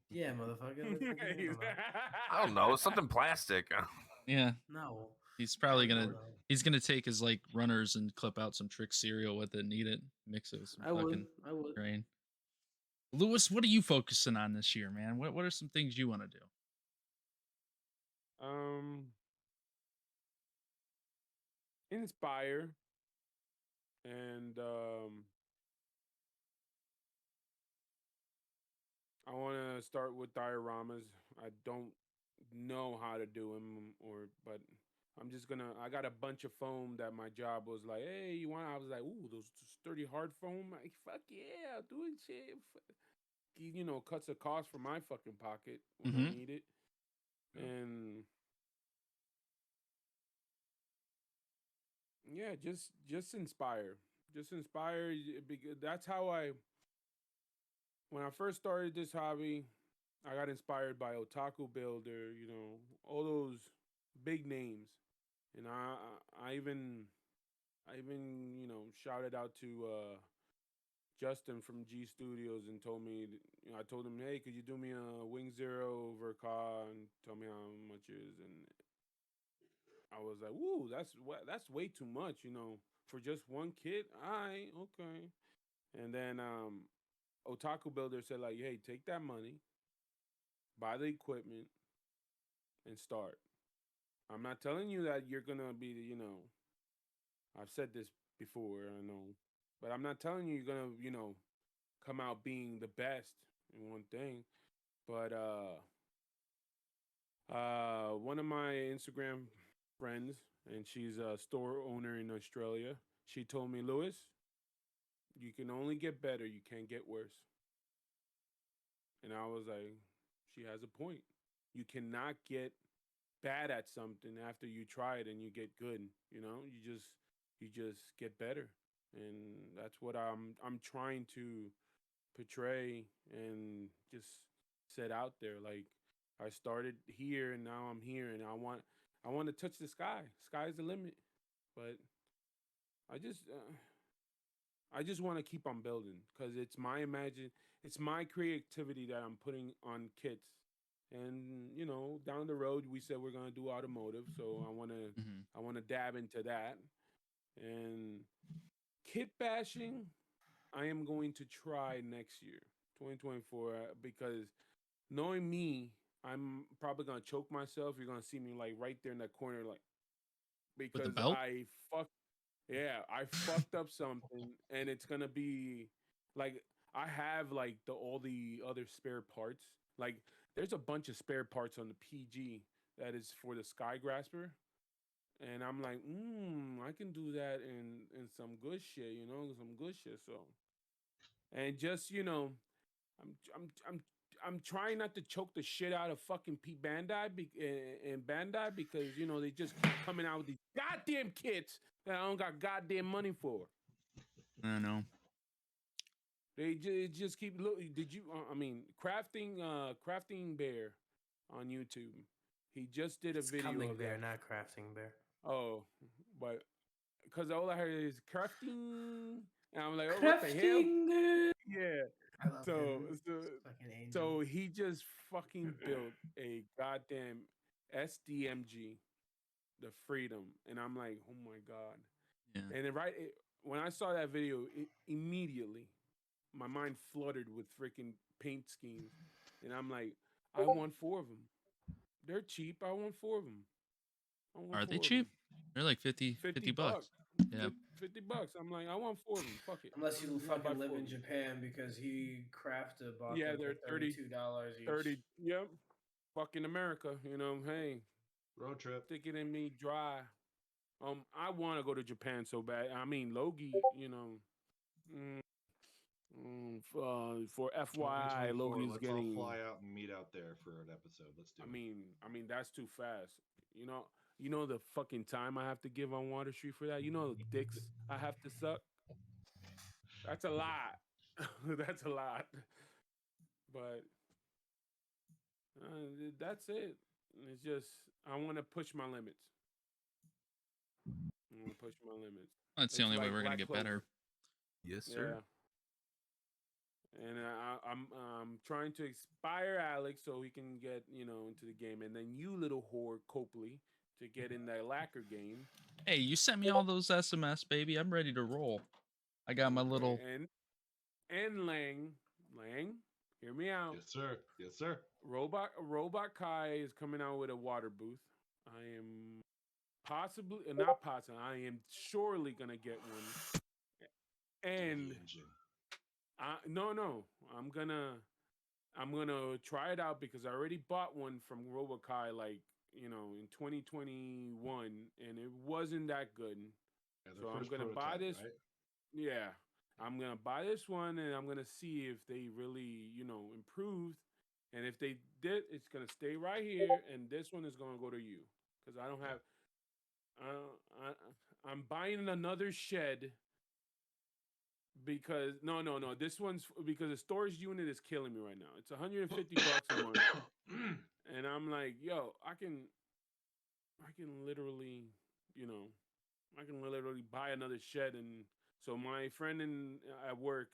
Yeah, motherfucker. What the fuck you talking about? I don't know, something plastic. Yeah. No. He's probably No, gonna no. he's gonna take his like runners and clip out some trick cereal with it and eat it, mix it with some I would. fucking I would. grain. Lewis, what are you focusing on this year, man? What are some things you want to do? Inspire, and I want to start with dioramas. I don't know how to do them, but I'm just gonna. I got a bunch of foam that my job was like, hey, you want? I was like, ooh, those sturdy hard foam. Like, fuck yeah, I'll do it, shit. You know, cuts a cost for my fucking pocket when I need it, and yeah, just inspire, that's how when I first started this hobby, I got inspired by Otaku Builder, you know, all those big names. And I even you know, shouted out to Justin from G Studios and told me, you know, I told him, hey, could you do me a Wing Zero Verka and tell me how much it is? And I was like, woo, that's way too much, you know, for just one kit. Okay. And then Otaku Builder said like, hey, take that money, buy the equipment, and start. I'm not telling you that you're gonna be, I've said this before, I know, but I'm not telling you you're gonna, come out being the best in one thing. But one of my Instagram friends, and she's a store owner in Australia, she told me, Lewis, you can only get better, you can't get worse. And I was like, she has a point. You cannot get bad at something after you try it and you get good. You just get better. And that's what I'm trying to portray and just set out there. Like, I started here and now I'm here, and I want to touch the sky. Sky's the limit. But I just I just want to keep on building because it's my creativity that I'm putting on kits. And down the road we said we're gonna do automotive, so Mhm. I wanna dab into that. And kit bashing, I am going to try next year, 2024, because knowing me, I'm probably gonna choke myself. You're gonna see me like right there in that corner, like With the because belt? I fucked up something, and it's gonna be like I have like all the other spare parts. Like there's a bunch of spare parts on the PG that is for the Sky Grasper, and I'm like, I can do that in some good shit, some good shit. So, and just I'm I'm I'm I'm trying not to choke the shit out of fucking Pete Bandai and Bandai because they just keep coming out with these goddamn kits that I don't got goddamn money for. I know. They just keep look. Did you? I mean, crafting bear on YouTube. He just did a It's video coming of bear, that. not crafting bear. Oh, but because all I heard is crafting, and I'm like, oh, what the hell? Crafting. Yeah. I love So him. so Fucking angel. so he just fucking built a goddamn SDMG, the Freedom, and I'm like, oh my god. Yeah. And when I saw that video, immediately my mind fluttered with freaking paint schemes, and I'm like, I want 4 of them. They're cheap. I want 4 of them. I want Are they 4 of cheap? them. They're like 50 50 bucks. bucks. Yeah. $50. I'm like, I want 4 of them. Fuck it. Unless you I'm gonna buy fucking live 4 of in 'em. Japan, because he crafted bought Yeah, them for they're 30, $32 each. 30. Yep. Fucking America. Hey, Road trip. stick it in me dry. I want to go to Japan so bad. I mean, Logie, for FYI, 2024. Logie's Let's all getting. fly out and meet out there for an episode. Let's do it. I mean that's too fast. The fucking time I have to give on Water Street for that. The dicks I have to suck. That's a lot. That's a lot. But that's it. It's just I want to push my limits. I want to push my limits. That's the It's only way like we're going to Black get better. Clover. Yes, sir. Yeah. And I'm trying to inspire Alex so he can get into the game, and then you little whore Copley to get in that lacquer game. Hey, you sent me all those SMS, baby. I'm ready to roll. I got my little. And Lang, hear me out. Yes, sir. Yes, sir. Robot Kai is coming out with a water booth. I am not possibly. I am surely gonna get one. And no, I'm gonna try it out because I already bought one from Robot Kai in 2021, and it wasn't that good. Yeah, So I'm gonna buy this. Right? Yeah, I'm gonna buy this one, and I'm gonna see if they really improved. And if they did, it's gonna stay right here, and this one is gonna go to you because I don't have. I'm buying another shed because no. This one's because the storage unit is killing me right now. It's $150 a month, and I'm like, yo, I can literally, I can literally buy another shed. And so my friend at work,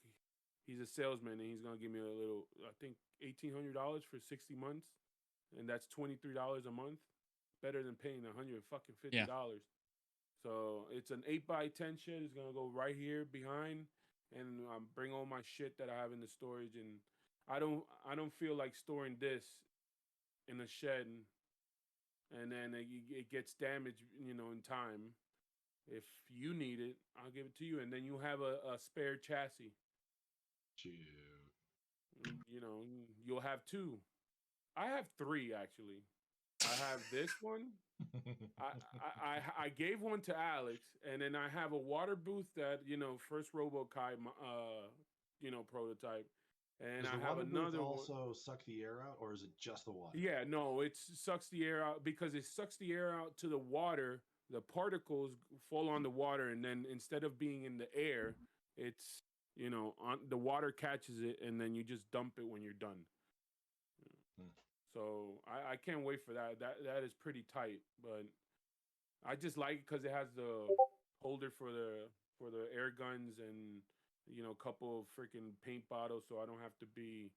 he's a salesman, and he's gonna give me a little, I think $1,800 for 60 months, and that's $23 a month. Better than paying $150. Yeah. So it's an 8x10 shed. It's gonna go right here behind, and bring all my shit that I have in the storage. And I don't feel like storing this in a shed and then it gets damaged, in time. If you need it, I'll give it to you, and then you have a spare chassis. Shoot. You'll have 2. I have 3 actually. I have this one. I gave one to Alex, and then I have a water booth that first RoboKai prototype, and Does I the have water booth another one. also suck the air out, or is it just the water? Yeah, no, it sucks the air out because it sucks the air out to the water. The particles fall on the water, and then instead of being in the air, it's on the water catches it, and then you just dump it when you're done. Hmm. So I can't wait for that. That is pretty tight, but I just like it because it has the holder for the air guns and a couple of freaking paint bottles, so I don't have to be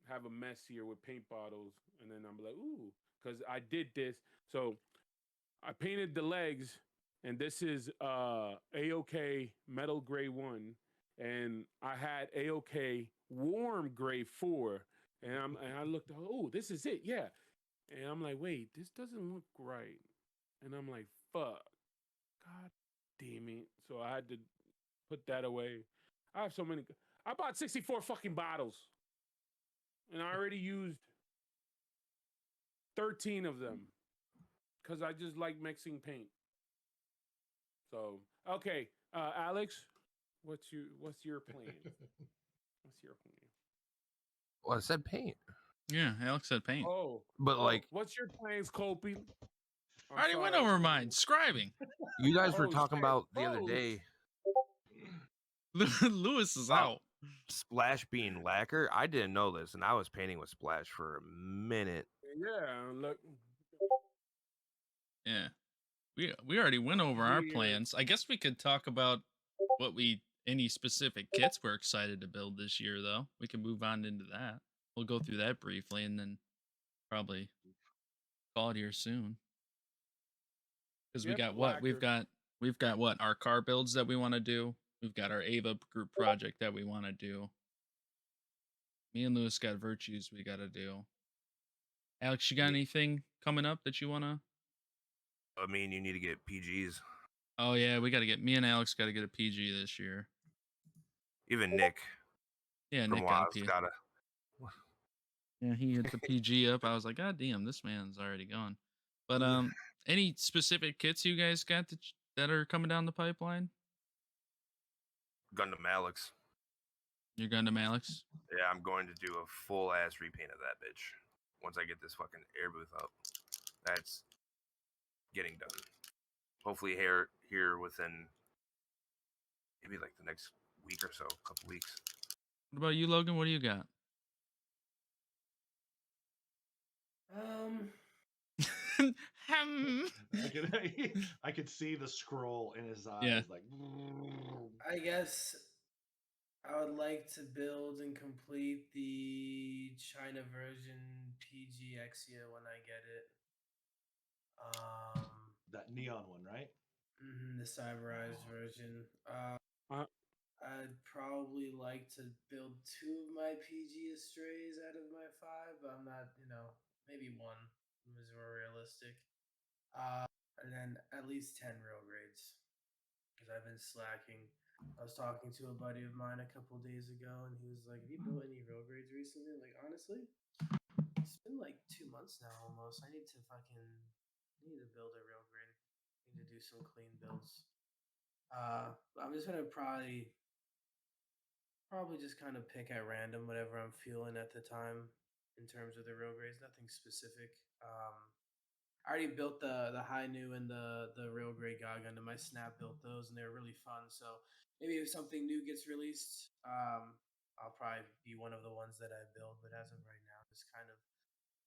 have a mess here with paint bottles, and then I'm like, ooh, because I did this. So I painted the legs, and this is AOK metal gray 1, and I had AOK warm gray 4, and I looked, oh, this is it, yeah. And I'm like, wait, this doesn't look right. And I'm like, fuck. God damn it. So I had to put that away. I have so many. I bought 64 fucking bottles. And I already used 13 of them. Because I just like mixing paint. So, okay. Alex, what's your plan? What's your plan? Well, I said paint. Yeah, Alex said paint. But like, what's your plans, Kopi? I already went over mine. Scribing. You guys were Oh, talking shit. about the other Oh. day. Lewis is out. Splash being lacquer. I didn't know this, and I was painting with Splash for a minute. Yeah, look. Yeah. We already went over our Weird. plans. I guess we could talk about any specific kits we're excited to build this year, though. We can move on into that. We'll go through that briefly and then probably call it here soon. Because we Yep, got what? lacquer. We've got what? Our car builds that we want to do. We've got our Ava group project that we want to do. Me and Lewis got virtues we got to do. Alex, you got anything coming up that you want to? I mean, you need to get PGs. Oh, yeah, me and Alex got to get a PG this year. Even Nick. Yeah, from Nick got a Waz PG. gotta. Yeah, he hit the PG up. I was like, God damn, this man's already gone. But any specific kits you guys got that are coming down the pipeline? Gundam Alex. You're Gundam Alex? Yeah, I'm going to do a full ass repaint of that bitch once I get this fucking air booth up. That's getting done. Hopefully here within maybe like the next week or so, couple weeks. What about you, Logan? What do you got? I could see the scroll in his eyes. Yeah. Like, I guess I would like to build and complete the China version PG Exia when I get it. that neon one, right? The cyberized version. I'd probably like to build 2 of my PG Estrays out of my 5, but I'm not, maybe 1 was more realistic. And then at least 10 real grades because I've been slacking. I was talking to a buddy of mine a couple days ago, and he was like, "Have you built any real grades recently?" I'm like, honestly, it's been like 2 months now almost. I need to build a real grade. I need to do some clean builds. I'm just gonna probably just kind of pick at random whatever I'm feeling at the time in terms of the real grades. Nothing specific. I already built the high new and the real grade God Gundam. My Snap built those and they're really fun. So maybe if something new gets released, I'll probably be one of the ones that I build. But as of right now, just kind of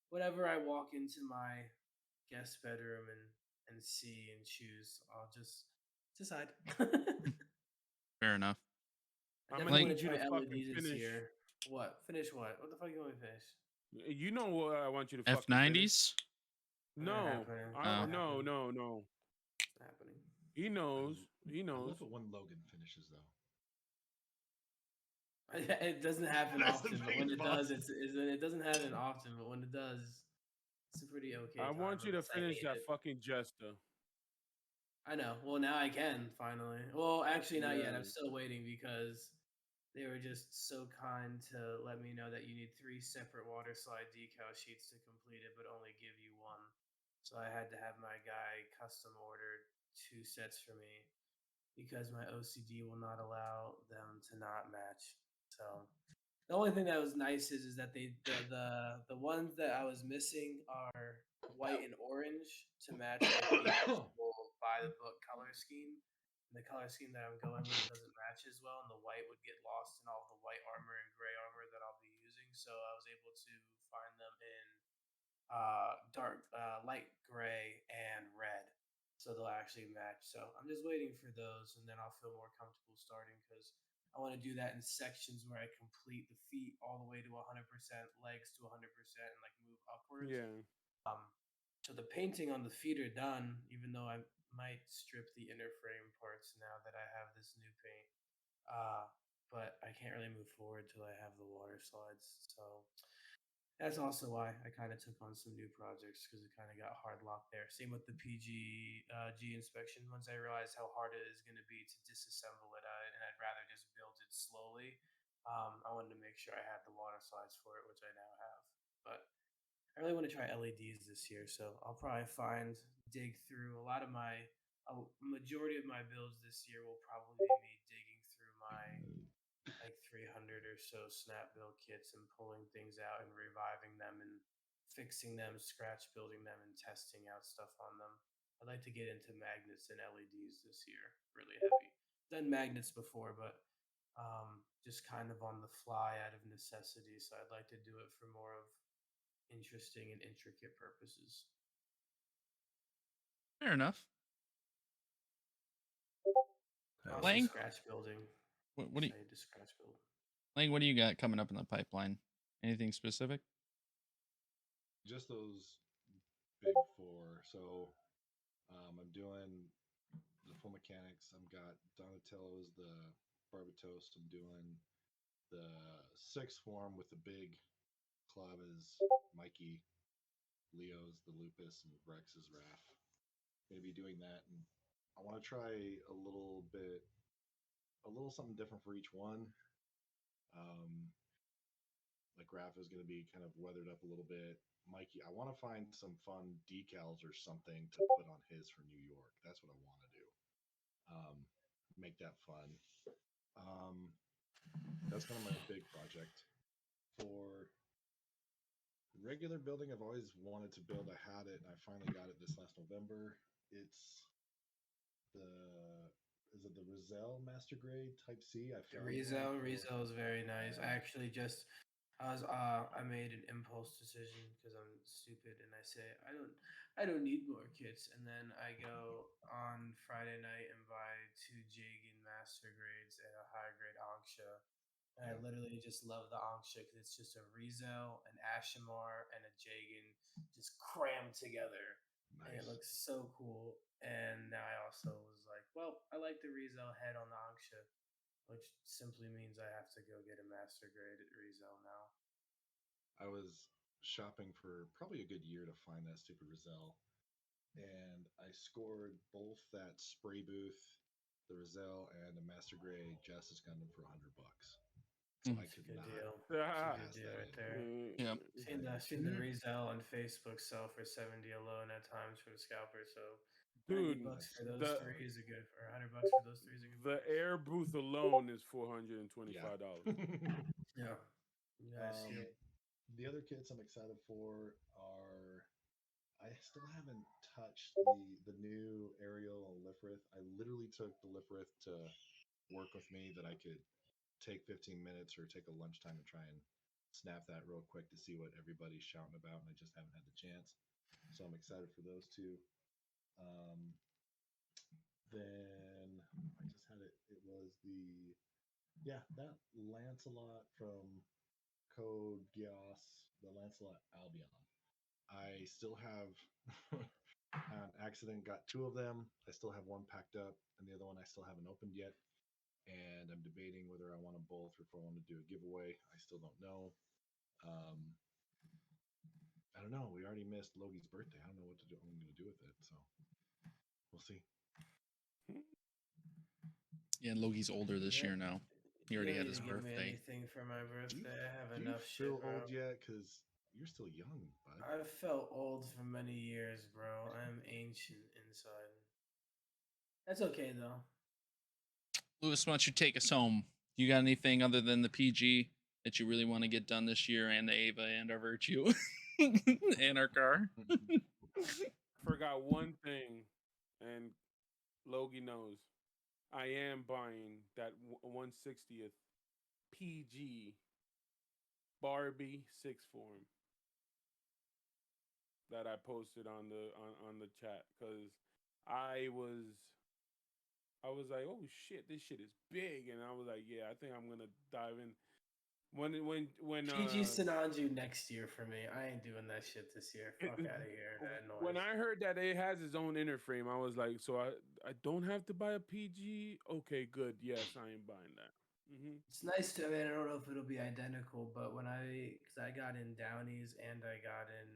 whatever I walk into my guest bedroom and see and choose, I'll just decide. Fair enough. I I'm definitely gonna want need to you try to fucking LEDs this finish. year. What? Finish what? What the fuck you want me to finish? You know what I want you to fucking finish. F90s? No, no. It's happening. He knows. I love it when Logan finishes, though. It doesn't happen That's the often, but thing, when it boss. does, it doesn't happen often, but when it does, It's a pretty okay. I want you to unless I finish hate that it. fucking Jester. I know. Well, now I can finally. Well, actually, not yet. I'm Yes. still waiting because they were just so kind to let me know that you need 3 separate water slide decal sheets to complete it, but only give you one. So I had to have my guy custom order 2 sets for me because my OCD will not allow them to not match. So the only thing that was nice is that the ones that I was missing are white and orange to match like the actual by the book color scheme. And the color scheme that I'm going with doesn't match as well, and the white would get lost in all the white armor and gray armor that I'll be using. So I was able to find them in light gray and red, so they'll actually match. So I'm just waiting for those, and then I'll feel more comfortable starting because I want to do that in sections where I complete the feet all the way to 100%, legs to 100%, and like move upwards. Yeah. So the painting on the feet are done, even though I might strip the inner frame parts now that I have this new paint. But I can't really move forward till I have the water slides. So that's also why I kind of took on some new projects because it kind of got hard locked there. Same with the PG G inspection. Once I realized how hard it is going to be to disassemble it, and I'd rather just build it slowly. I wanted to make sure I had the water slides for it, which I now have. But I really want to try LEDs this year, so I'll probably dig through a lot of a majority of my builds this year will probably be me digging through my like 300 or so snap build kits and pulling things out and reviving them and fixing them, scratch building them, and testing out stuff on them. I'd like to get into magnets and LEDs this year, really heavy. Done magnets before, but just kind of on the fly out of necessity. So I'd like to do it for more of interesting and intricate purposes. Fair enough. Hell Also, yeah. Lang? scratch building. What do you, Excited to scratch build. Lang? What do you got coming up in the pipeline? Anything specific? Just those big four. So I'm doing the full mechanics. I've got Donatello's, the Barbatos. I'm doing the sixth form with the big club is Mikey, Leo's the Lupus, and Rex's Raph. Going to be doing that, and I want to try a little something different for each one. Like Raph is going to be kind of weathered up a little bit. Mikey, I want to find some fun decals or something to put on his for New York. That's what I want to do. Make that fun. That's kind of my big project. For regular building, I've always wanted to build. I had it, and I finally got it this last November. It's is it the Rizal Master Grade Type C? I found Rizo is very nice. I made an impulse decision because I'm stupid and I say I don't need more kits, and then I go on Friday night and buy 2 Jagan Master Grades and a higher grade Anksha. And I Yeah. literally just love the Anksha because it's just a Rizel, an Ashimar, and a Jagan just crammed together. And it Nice. looks so cool. And now I also was like, well, I like the Rizel head on the Anksha, which simply means I have to go get a master grade at Rizel now. I was shopping for probably a good year to find that stupid Rizal, and I scored both that spray booth, the Rizal, and a Master Grade Justice Gundam for $100. So I could Good not deal. Ah. pass Good deal that right in. there. Yeah. Seen the Rizel on Facebook sell for 70 alone at times for the scalper. So Dude, $90 for those the- three is a good, or $100 for those three is a good. The price. air booth alone is $425. Yeah. Yeah, I see it. The other kits I'm excited for are I still haven't touched the new Ariel and Lifrith. I literally took the Lifrith to work with me that I could take 15 minutes or take a lunchtime and try and snap that real quick to see what everybody's shouting about, and I just haven't had the chance. So I'm excited for those two. Then I just had it. It was that Lancelot from Code Geass, the Lancelot Albion. I still have an accident got 2 of them. I still have one packed up, and the other one I still haven't opened yet. And I'm debating whether I want them both or if I want to do a giveaway. I still don't know. I don't know. We already missed Logi's birthday. I don't know what to do. I'm going to do with it. So we'll see. Yeah, and Logi's older this year now. He already had his Give me birthday. anything for my birthday. I have Do you enough feel shit, bro. old yet? Because you're still young, bud. I've felt old for many years, bro. I'm ancient inside. That's okay though. Lewis, why don't you take us home? You got anything other than the PG that you really want to get done this year, and the Ava and our Virtue and our car? Forgot one thing, and Logie knows. I am buying that 1/60th PG Barbie sixth form that I posted on the chat because I was like, oh shit, this shit is big, and I was like, yeah, I think I'm gonna dive in. When PG Sinanju next year for me. I ain't doing that shit this year. Fuck out of here. That noise. When I heard that it has its own inner frame, I was like, so I don't have to buy a PG? Okay, good. Yes, I ain't buying that. It's nice to. I mean, I don't know if it'll be identical, but because I got in Downey's and I got in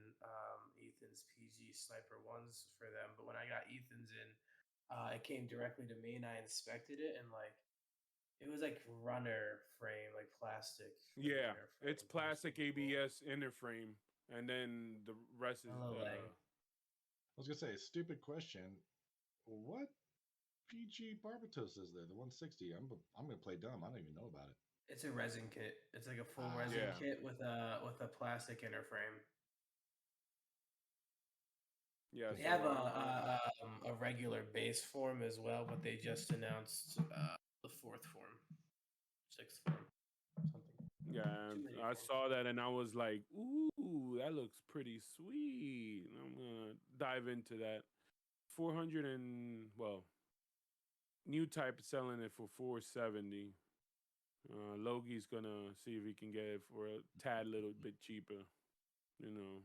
Ethan's PG Sniper ones for them, but when I got Ethan's in, it came directly to me and I inspected it and like it was like runner frame, like plastic. Yeah, inner frame it's plastic versus wool. ABS inner frame, and then the rest is. Lag. I was going to say, stupid question. What PG Barbatos is there? The 160. I'm going to play dumb. I don't even know about it. It's a resin kit. It's like a full resin kit with a plastic inner frame. Yeah, They have a regular base form as well, but they just announced the fourth form, sixth form, something. Yeah, I saw that and I was like, ooh, that looks pretty sweet. I'm gonna dive into that. 400 and new type selling it for 470. Logie's gonna see if he can get it for a tad little bit cheaper. You know.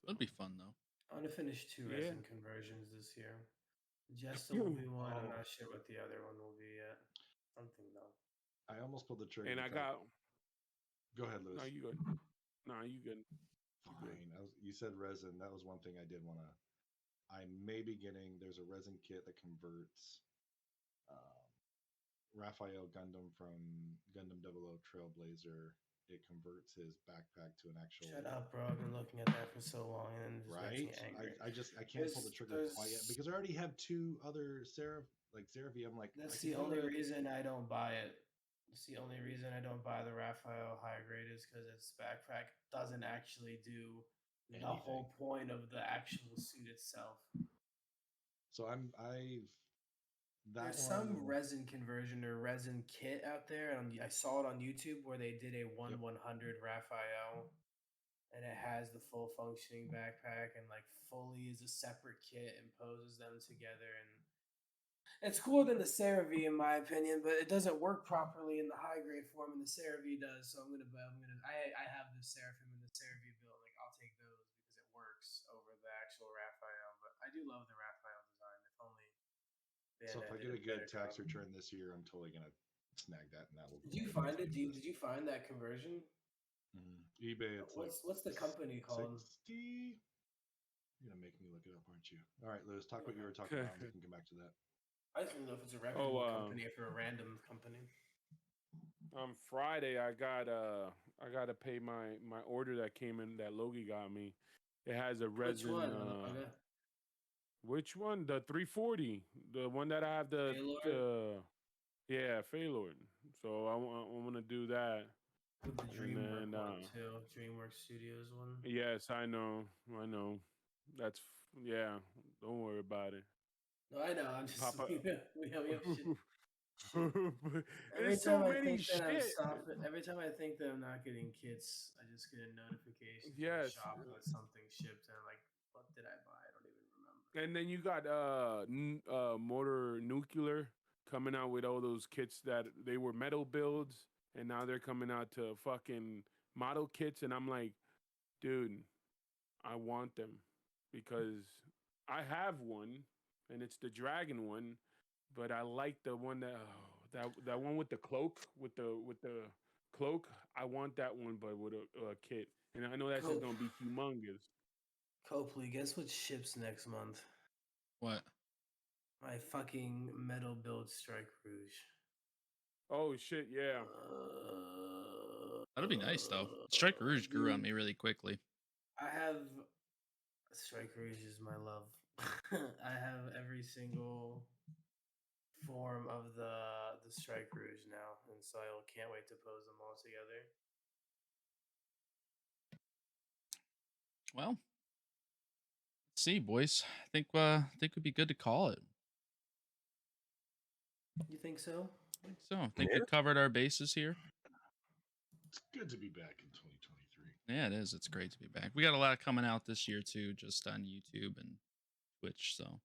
That'd be fun though. I want to finish 2 resin conversions this year. Jester will be one. I'm not sure what the other one will be yet. Something though. I almost pulled the trigger. And I got. Go ahead, Lewis. No, you good. No, you good. Fine. You said resin. That was one thing I did want to. I may be getting. There's a resin kit that converts Raphael Gundam from Gundam 00 Trailblazer. It converts his backpack to an actual. Shut up, bro! I've been looking at that for so long, and it right. makes me angry. I can't pull the trigger quite yet because I already have 2 other Seraphim. I'm like, that's the only reason I don't buy it. It's the only reason I don't buy the Raphael high grade is because its backpack doesn't actually do the whole point of the actual suit itself. So There's some resin conversion or resin kit out there. I saw it on YouTube where they did a 1/100 Raphael, and it has the full functioning backpack and like fully is a separate kit and poses them together, and it's cooler than the CeraV in my opinion, but it doesn't work properly in the high grade form, and the CeraV does. So I have the Seraphim and the CeraV built. Like I'll take those because it works over the actual Raphael. But I do love the Raphael design. If only. So if I get a good tax return this year, I'm totally gonna snag that, and that will. Did you find it? Did you find that conversion? eBay. It's what's the company called? 60. You're gonna make me look it up, aren't you? All right, Lewis, talk what you were talking about. We can come back to that. I just don't know if it's a reputable company or a random company. On Friday, I gotta pay my order that came in that Logie got me. It has a resin. Which one? Which one? The 340, the one that I have the Faylord. So I want to do that. With the DreamWorks one too, DreamWorks Studios one. Yes, I know. That's Don't worry about it. No, I know. I'm just we have shit. Every time I think that I'm not getting kits, I just get a notification. Yes. From the shop with something shipped, and I'm like, what did I buy? I don't even remember. And then you got Motor Nuclear coming out with all those kits that they were metal builds, and now they're coming out to fucking model kits, and I'm like, dude, I want them because I have one, and it's the Dragon one, but I like the one that one with the cloak, with the cloak. I want that one, but with a kit. And I know that's just gonna be humongous. Copley, guess what ships next month? What? My fucking metal build Strike Rouge. Oh shit, yeah. That'll be nice though. Strike Rouge grew on me really quickly. I have Strike Rouge is my love. I have every single form of the Strike Rouge now, and so I can't wait to pose them all together. Well, let's see, boys. I think it'd be good to call it. You think so? I think so. I think we covered our bases here. It's good to be back in 2023. Yeah, it is. It's great to be back. We got a lot coming out this year too, just on YouTube and Twitch. So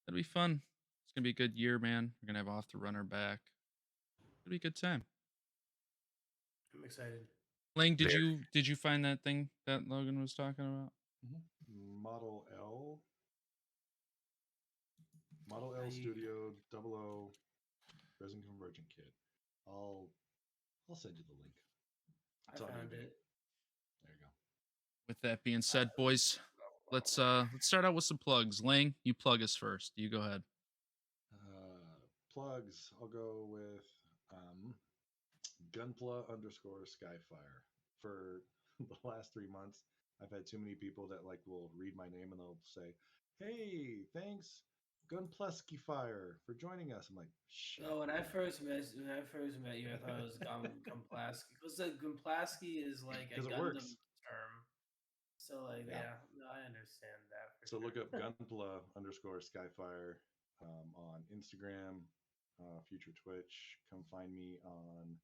it'll be fun. It's gonna be a good year, man. We're gonna have Off the Runner back. It'll be a good time. I'm excited. Lang, did you find that thing that Logan was talking about? Model L Studio 00 Resin Convergent Kit. I'll send you the link. I found it. There you go. With that being said, boys, let's start out with some plugs. Lang, you plug us first. You go ahead. Plugs. I'll go with Gunpla_Skyfire. For the last 3 months, I've had too many people that will read my name and they'll say, "Hey, thanks, Gunplaskyfire, for joining us." I'm like, shut No, when I up. first met you, I thought it was Gunplasky. Because the Gunplasky is like a Because it Gundam works. term. So no, I understand that for So sure. look up Gunpla_Skyfire on Instagram, future Twitch. Come find me on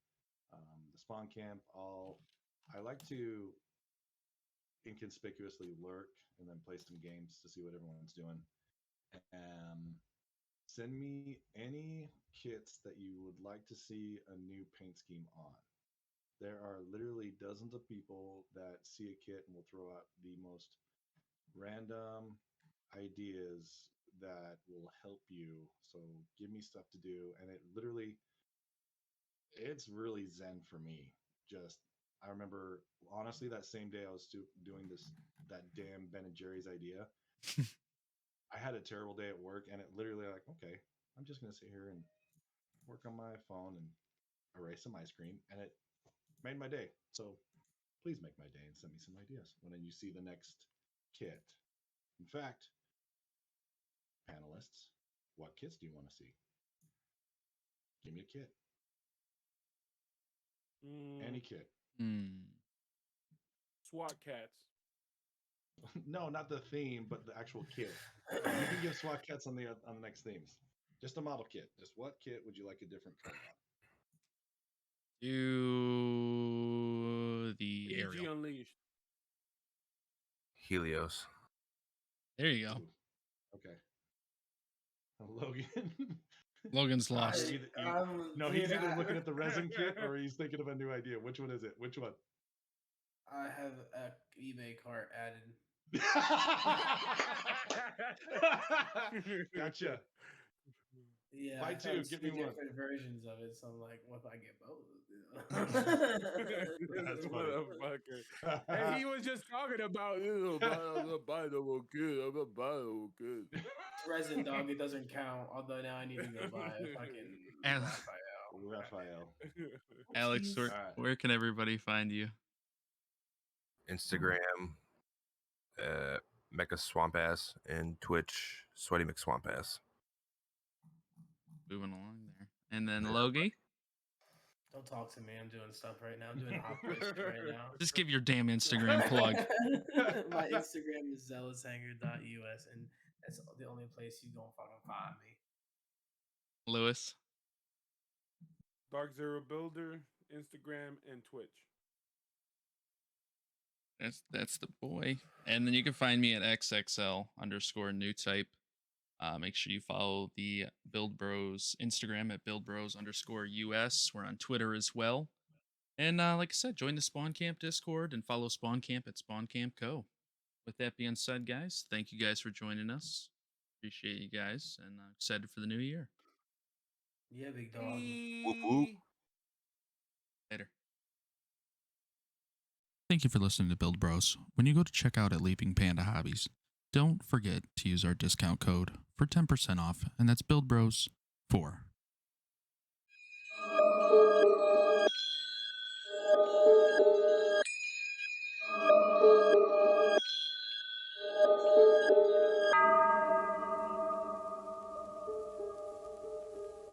the Spawn Camp. I like to inconspicuously lurk and then play some games to see what everyone's doing. Send me any kits that you would like to see a new paint scheme on. There are literally dozens of people that see a kit and will throw out the most random ideas that will help you. So give me stuff to do, and it's really zen for me. I remember honestly that same day I was doing that damn Ben and Jerry's idea. I had a terrible day at work, and it literally okay, I'm just gonna sit here and work on my phone and erase some ice cream, and it made my day. So please make my day and send me some ideas when you see the next kit. In fact, panelists, what kits do you want to see? Give me a kit. Any kit. SWAT cats. No, not the theme, but the actual kit. You can give SWAT cats on the next themes. Just a model kit. Just what kit would you like a different color on? Do the PG Ariel. Unleashed. Helios. There you go. Ooh, okay. Logan. Logan's lost. He's either looking at the resin kit or he's thinking of a new idea. Which one is it? Which one? I have an eBay cart added. Gotcha. Yeah, Buy I two, found give two me one. different versions of it. So I'm like, what if I get both? That's funny. Motherfucker. And he was just talking about, I'm gonna buy the whole kid. I'm gonna buy the whole kid. Resin dog, it doesn't count. Although now I need to go buy a fucking Raphael. Alex, where can everybody find you? Instagram, Mecha Swamp Ass, and Twitch, Sweaty McSwamp Ass. Moving along there. And then Logie? Don't talk to me. I'm doing stuff right now. I'm doing hot boy shit right now. Just give your damn Instagram plug. My Instagram is zealoushanger.us, and that's the only place you gonna fucking find me. Lewis? Dark Zero Builder, Instagram, and Twitch. That's the boy. And then you can find me at XXL_new type. Make sure you follow the Build Bros Instagram at BuildBros_US. We're on Twitter as well. And like I said, join the Spawn Camp Discord and follow Spawn Camp at Spawn Camp Co. With that being said, guys, thank you guys for joining us. Appreciate you guys, and excited for the new year. Yeah, big dog. Whoop whoop. Later. Thank you for listening to Build Bros. When you go to check out at Leaping Panda Hobbies, don't forget to use our discount code for 10% off, and that's Build Bros 4.